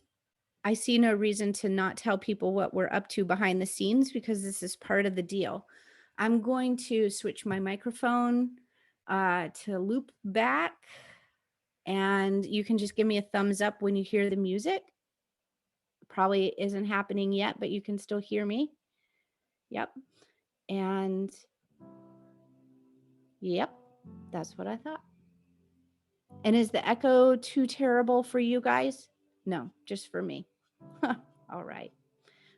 I see no reason to not tell people what we're up to behind the scenes, because this is part of the deal. I'm going to switch my microphone to loop back. And you can just give me a thumbs up when you hear the music. Probably isn't happening yet, but you can still hear me. Yep. And yep, that's what I thought. And is the echo too terrible for you guys? No, just for me. All right,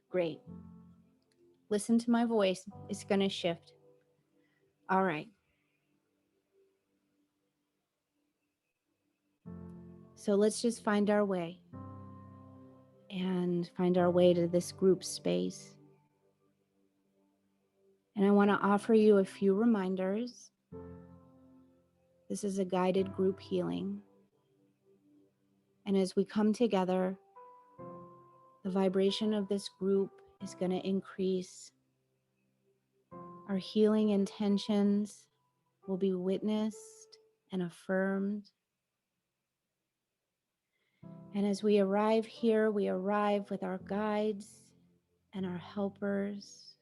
great. Listen to my voice. It's going to shift. All right. So let's just find our way and find our way to this group space. And I want to offer you a few reminders. This is a guided group healing. And as we come together, the vibration of this group is going to increase. Our healing intentions will be witnessed and affirmed. And as we arrive here, we arrive with our guides and our helpers.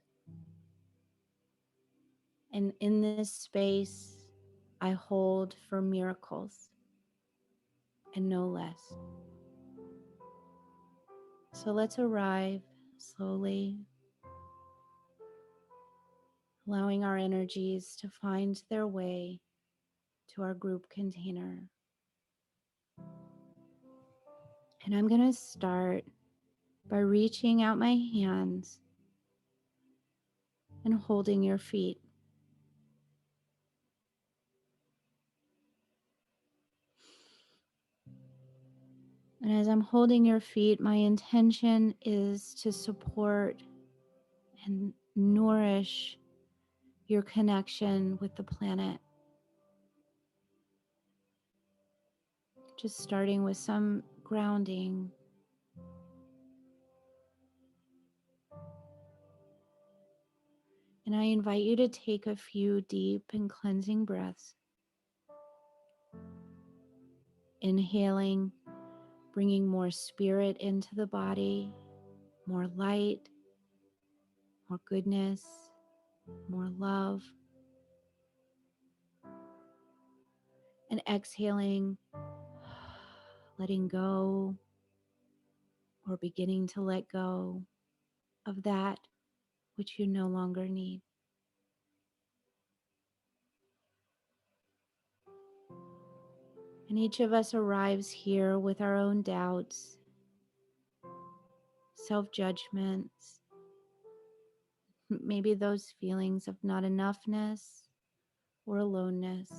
And in this space, I hold for miracles and no less. So let's arrive slowly, allowing our energies to find their way to our group container. And I'm going to start by reaching out my hands and holding your feet. And as I'm holding your feet, my intention is to support and nourish your connection with the planet. Just starting with some grounding. And I invite you to take a few deep and cleansing breaths. Inhaling, bringing more spirit into the body, more light, more goodness, more love. And exhaling, letting go or beginning to let go of that which you no longer need. And each of us arrives here with our own doubts, self-judgments, maybe those feelings of not enoughness or aloneness.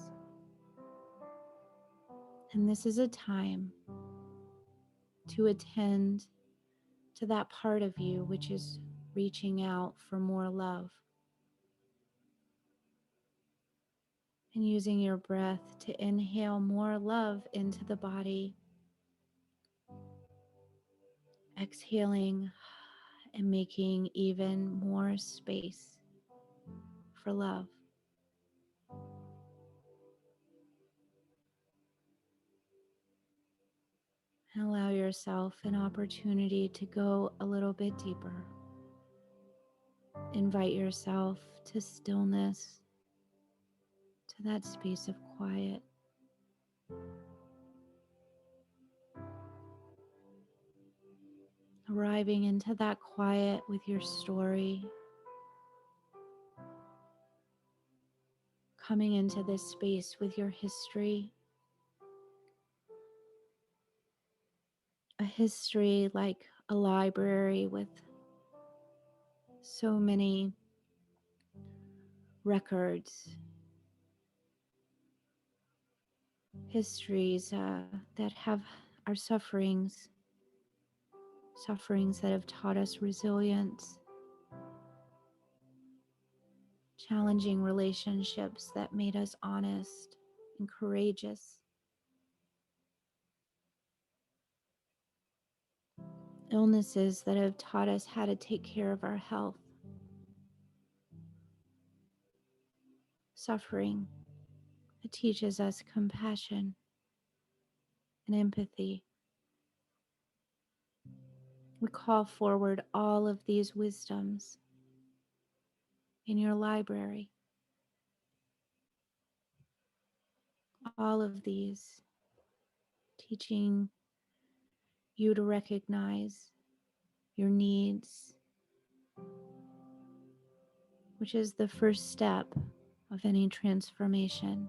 And this is a time to attend to that part of you which is reaching out for more love. And using your breath to inhale more love into the body. Exhaling and making even more space for love. And allow yourself an opportunity to go a little bit deeper. Invite yourself to stillness, to that space of quiet. Arriving into that quiet with your story. Coming into this space with your history. A history like a library with so many records. Histories that have our sufferings that have taught us resilience, challenging relationships that made us honest and courageous, illnesses that have taught us how to take care of our health, suffering that teaches us compassion and empathy. We call forward all of these wisdoms in your library. All of these teaching you to recognize your needs, which is the first step of any transformation.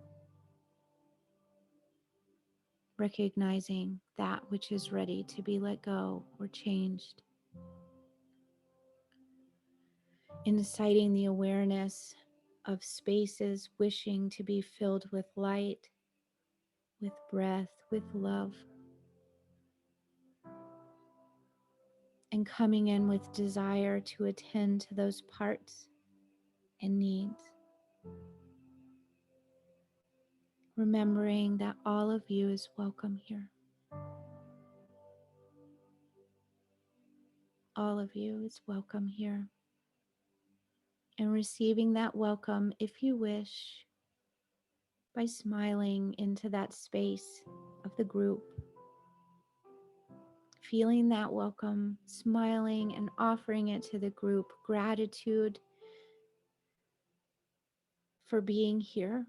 Recognizing that which is ready to be let go or changed. Inciting the awareness of spaces wishing to be filled with light, with breath, with love. And coming in with desire to attend to those parts and needs. Remembering that all of you is welcome here. All of you is welcome here. And receiving that welcome, if you wish, by smiling into that space of the group. Feeling that welcome, smiling and offering it to the group. Gratitude for being here.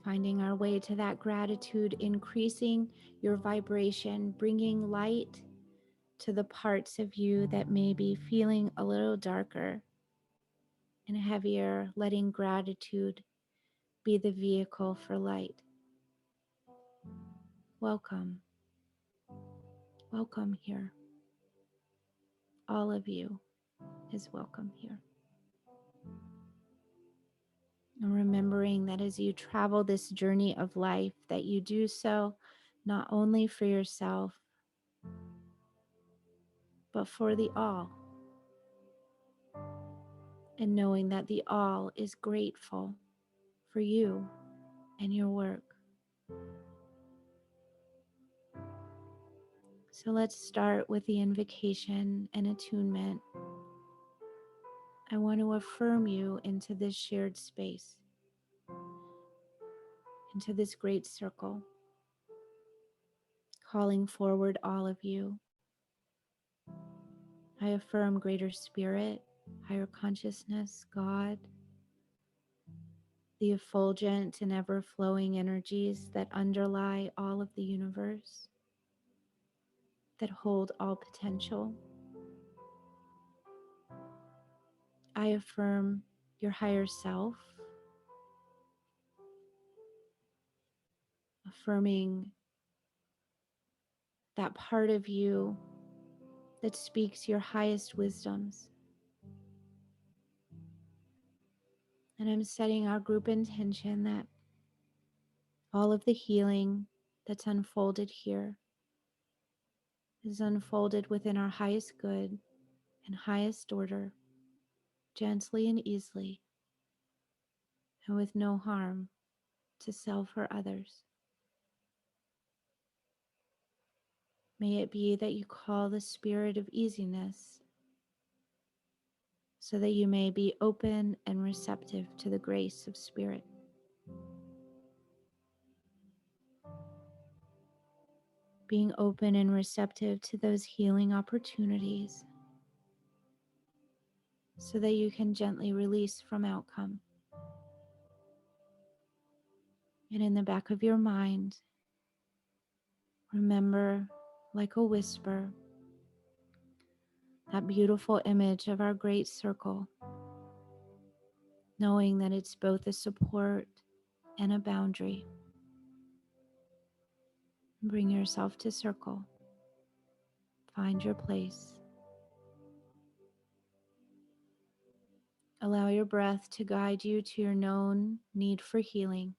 Finding our way to that gratitude, increasing your vibration, bringing light to the parts of you that may be feeling a little darker and heavier, letting gratitude be the vehicle for light. Welcome. Welcome here. All of you is welcome here. And remembering that as you travel this journey of life, that you do so not only for yourself, but for the all. And knowing that the all is grateful for you and your work. So let's start with the invocation and attunement. I want to affirm you into this shared space, into this great circle, calling forward all of you. I affirm greater spirit, higher consciousness, God, the effulgent and ever-flowing energies that underlie all of the universe, that hold all potential. I affirm your higher self, affirming that part of you that speaks your highest wisdoms. And I'm setting our group intention that all of the healing that's unfolded here is unfolded within our highest good and highest order, gently and easily, and with no harm to self or others. May it be that you call the spirit of easiness so that you may be open and receptive to the grace of spirit. Being open and receptive to those healing opportunities so that you can gently release from outcome. And in the back of your mind, remember, like a whisper, that beautiful image of our great circle, knowing that it's both a support and a boundary. Bring yourself to circle. Find your place. Allow your breath to guide you to your known need for healing.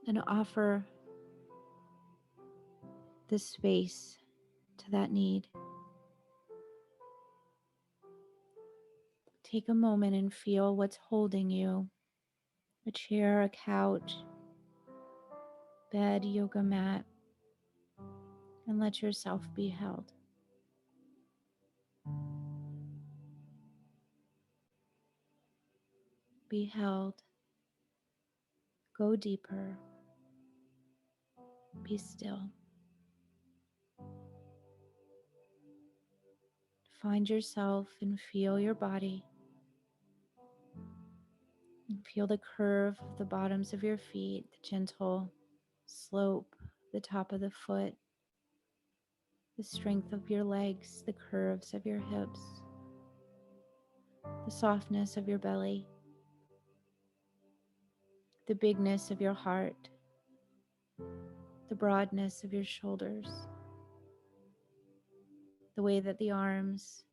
And offer the space to that need. Take a moment and feel what's holding you. A chair, a couch, bed, yoga mat, and let yourself be held. Be held. Go deeper. Be still. Find yourself and feel your body. And feel the curve of the bottoms of your feet, the gentle slope, the top of the foot, the strength of your legs, the curves of your hips, the softness of your belly, the bigness of your heart, the broadness of your shoulders, the way that the arms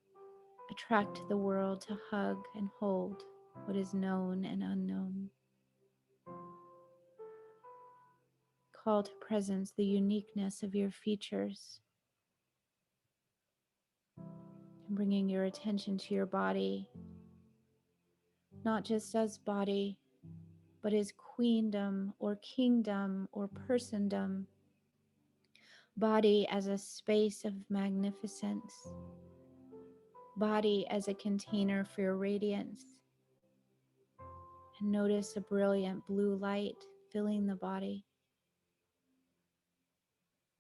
attract the world to hug and hold what is known and unknown. Call to presence the uniqueness of your features and bringing your attention to your body, not just as body, but as queendom or kingdom or persondom, body as a space of magnificence, body as a container for your radiance. And notice a brilliant blue light filling the body.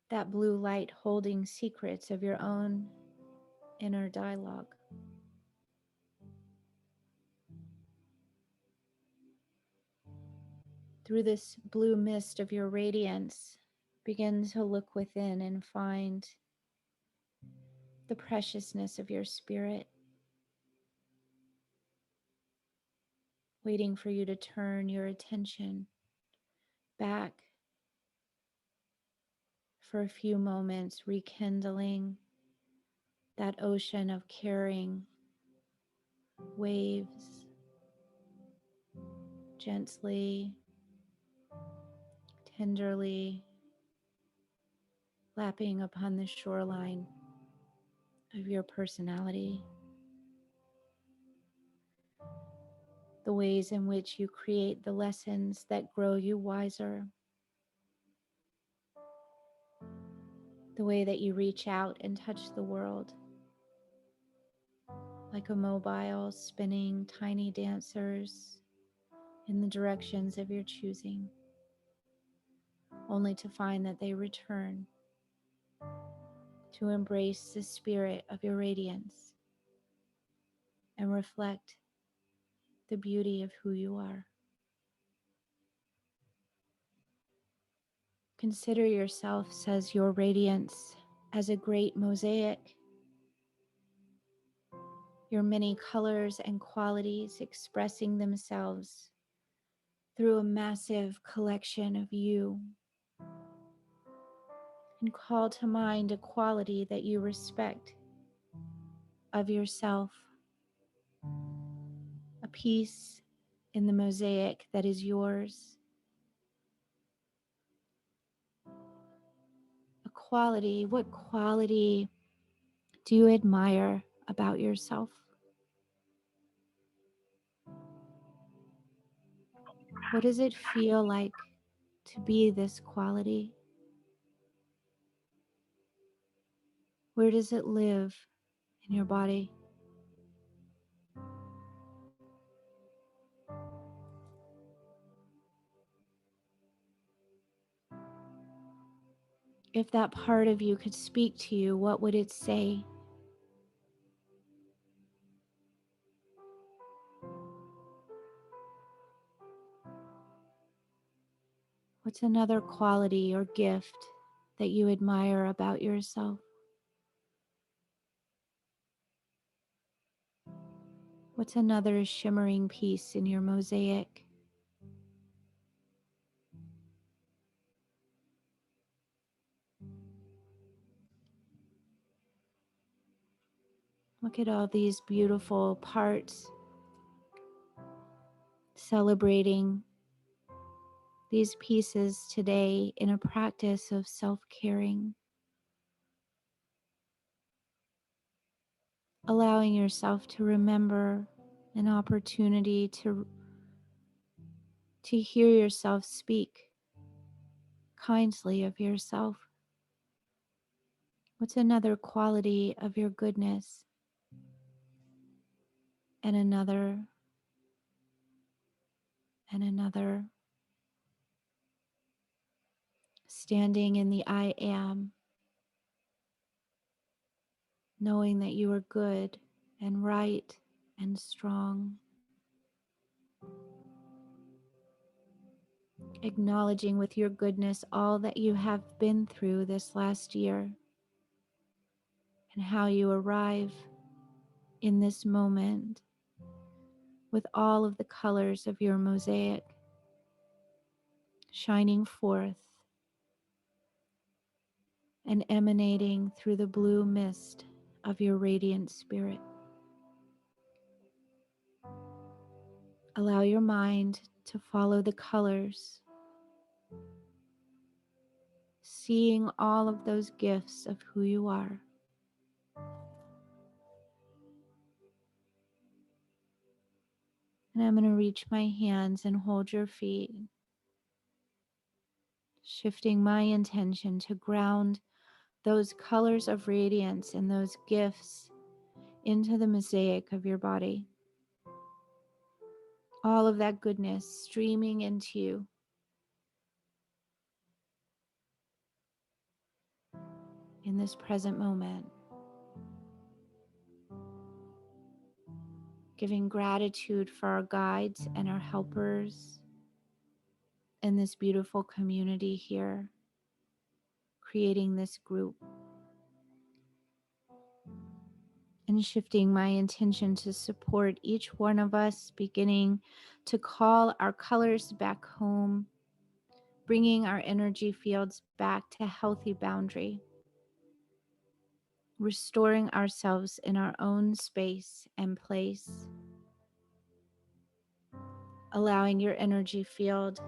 That blue light holding secrets of your own inner dialogue. Through this blue mist of your radiance, begin to look within and find the preciousness of your spirit, waiting for you to turn your attention back for a few moments, rekindling that ocean of caring waves gently, tenderly lapping upon the shoreline of your personality, the ways in which you create the lessons that grow you wiser, the way that you reach out and touch the world like a mobile, spinning tiny dancers in the directions of your choosing, only to find that they return to embrace the spirit of your radiance and reflect the beauty of who you are. Consider yourself, says your radiance, as a great mosaic, your many colors and qualities expressing themselves through a massive collection of you. And call to mind a quality that you respect of yourself, a piece in the mosaic that is yours, a quality. What quality do you admire about yourself? What does it feel like to be this quality? Where does it live in your body? If that part of you could speak to you, what would it say? What's another quality or gift that you admire about yourself? What's another shimmering piece in your mosaic? Look at all these beautiful parts, celebrating these pieces today in a practice of self-caring, allowing yourself to remember an opportunity to hear yourself speak kindly of yourself. What's another quality of your goodness? And another, and another. Standing in the I am, knowing that you are good and right and strong. acknowledging with your goodness all that you have been through this last year and how you arrive in this moment with all of the colors of your mosaic shining forth and emanating through the blue mist of your radiant spirit. Allow your mind to follow the colors, seeing all of those gifts of who you are. And I'm going to reach my hands and hold your feet, shifting my intention to ground those colors of radiance and those gifts into the mosaic of your body. All of that goodness streaming into you. In this present moment, giving gratitude for our guides and our helpers in this beautiful community here, creating this group, and shifting my intention to support each one of us, beginning to call our colors back home, bringing our energy fields back to healthy boundary, restoring ourselves in our own space and place, allowing your energy field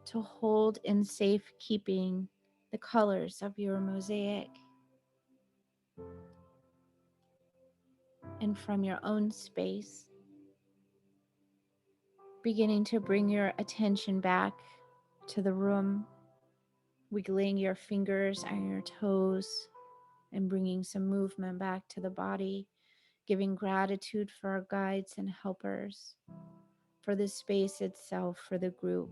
to hold in safekeeping the colors of your mosaic. And from your own space, beginning to bring your attention back to the room, wiggling your fingers and your toes and bringing some movement back to the body, giving gratitude for our guides and helpers, for the space itself, for the group.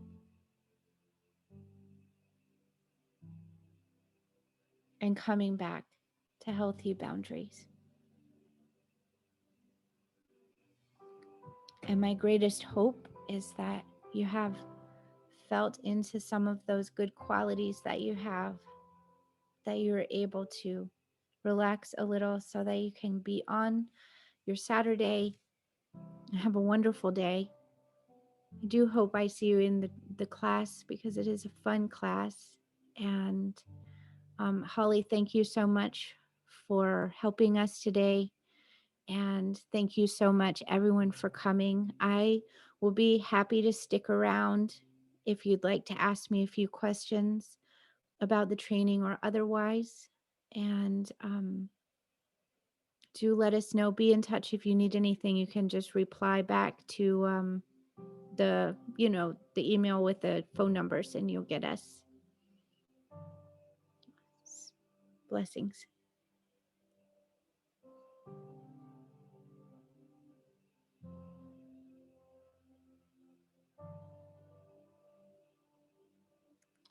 And coming back to healthy boundaries. And my greatest hope is that you have felt into some of those good qualities that you have, that you're able to relax a little so that you can be on your Saturday and have a wonderful day. I do hope I see you in the class because it is a fun class. And Holly, thank you so much for helping us today. And thank you so much, everyone, for coming. I will be happy to stick around if you'd like to ask me a few questions about the training or otherwise. And do let us know. Be in touch if you need anything. You can just reply back to the email with the phone numbers, and you'll get us. Blessings.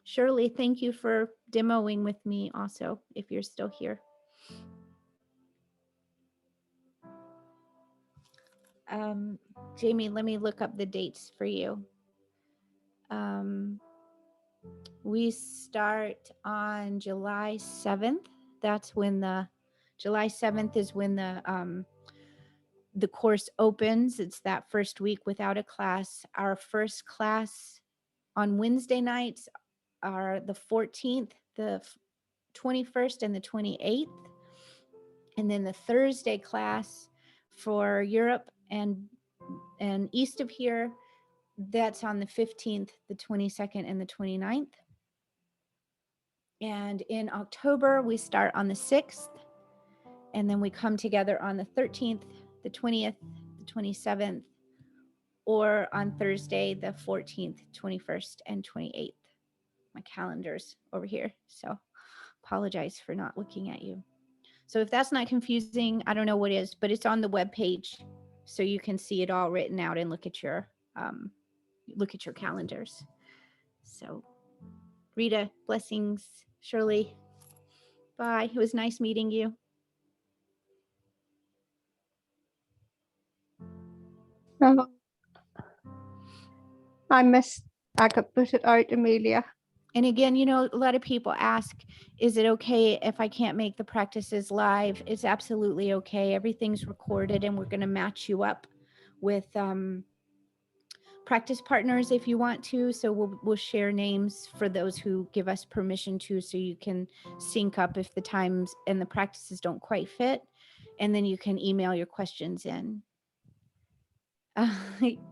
Shirley, thank you for demoing with me also, if you're still here. Jamie, let me look up the dates for you. We start on July 7th. That's when July 7th is when the course opens. It's that first week without a class. Our first class on Wednesday nights are the 14th, the 21st, and the 28th. And then the Thursday class for Europe and east of here, that's on the 15th, the 22nd, and the 29th. And in October, we start on the 6th, and then we come together on the 13th, the 20th, the 27th, or on Thursday, the 14th, 21st, and 28th. My calendar's over here, so apologize for not looking at you. So if that's not confusing, I don't know what is, but it's on the webpage, so you can see it all written out and look at your calendars. So Rita, blessings. Shirley, bye. It was nice meeting you. Oh, I missed I could put it out, Amelia. And again, you know, a lot of people ask, is it okay if I can't make the practices live? It's absolutely okay. Everything's recorded, and we're going to match you up with practice partners if you want to. So we'll share names for those who give us permission to, so you can sync up if the times and the practices don't quite fit. And then you can email your questions in.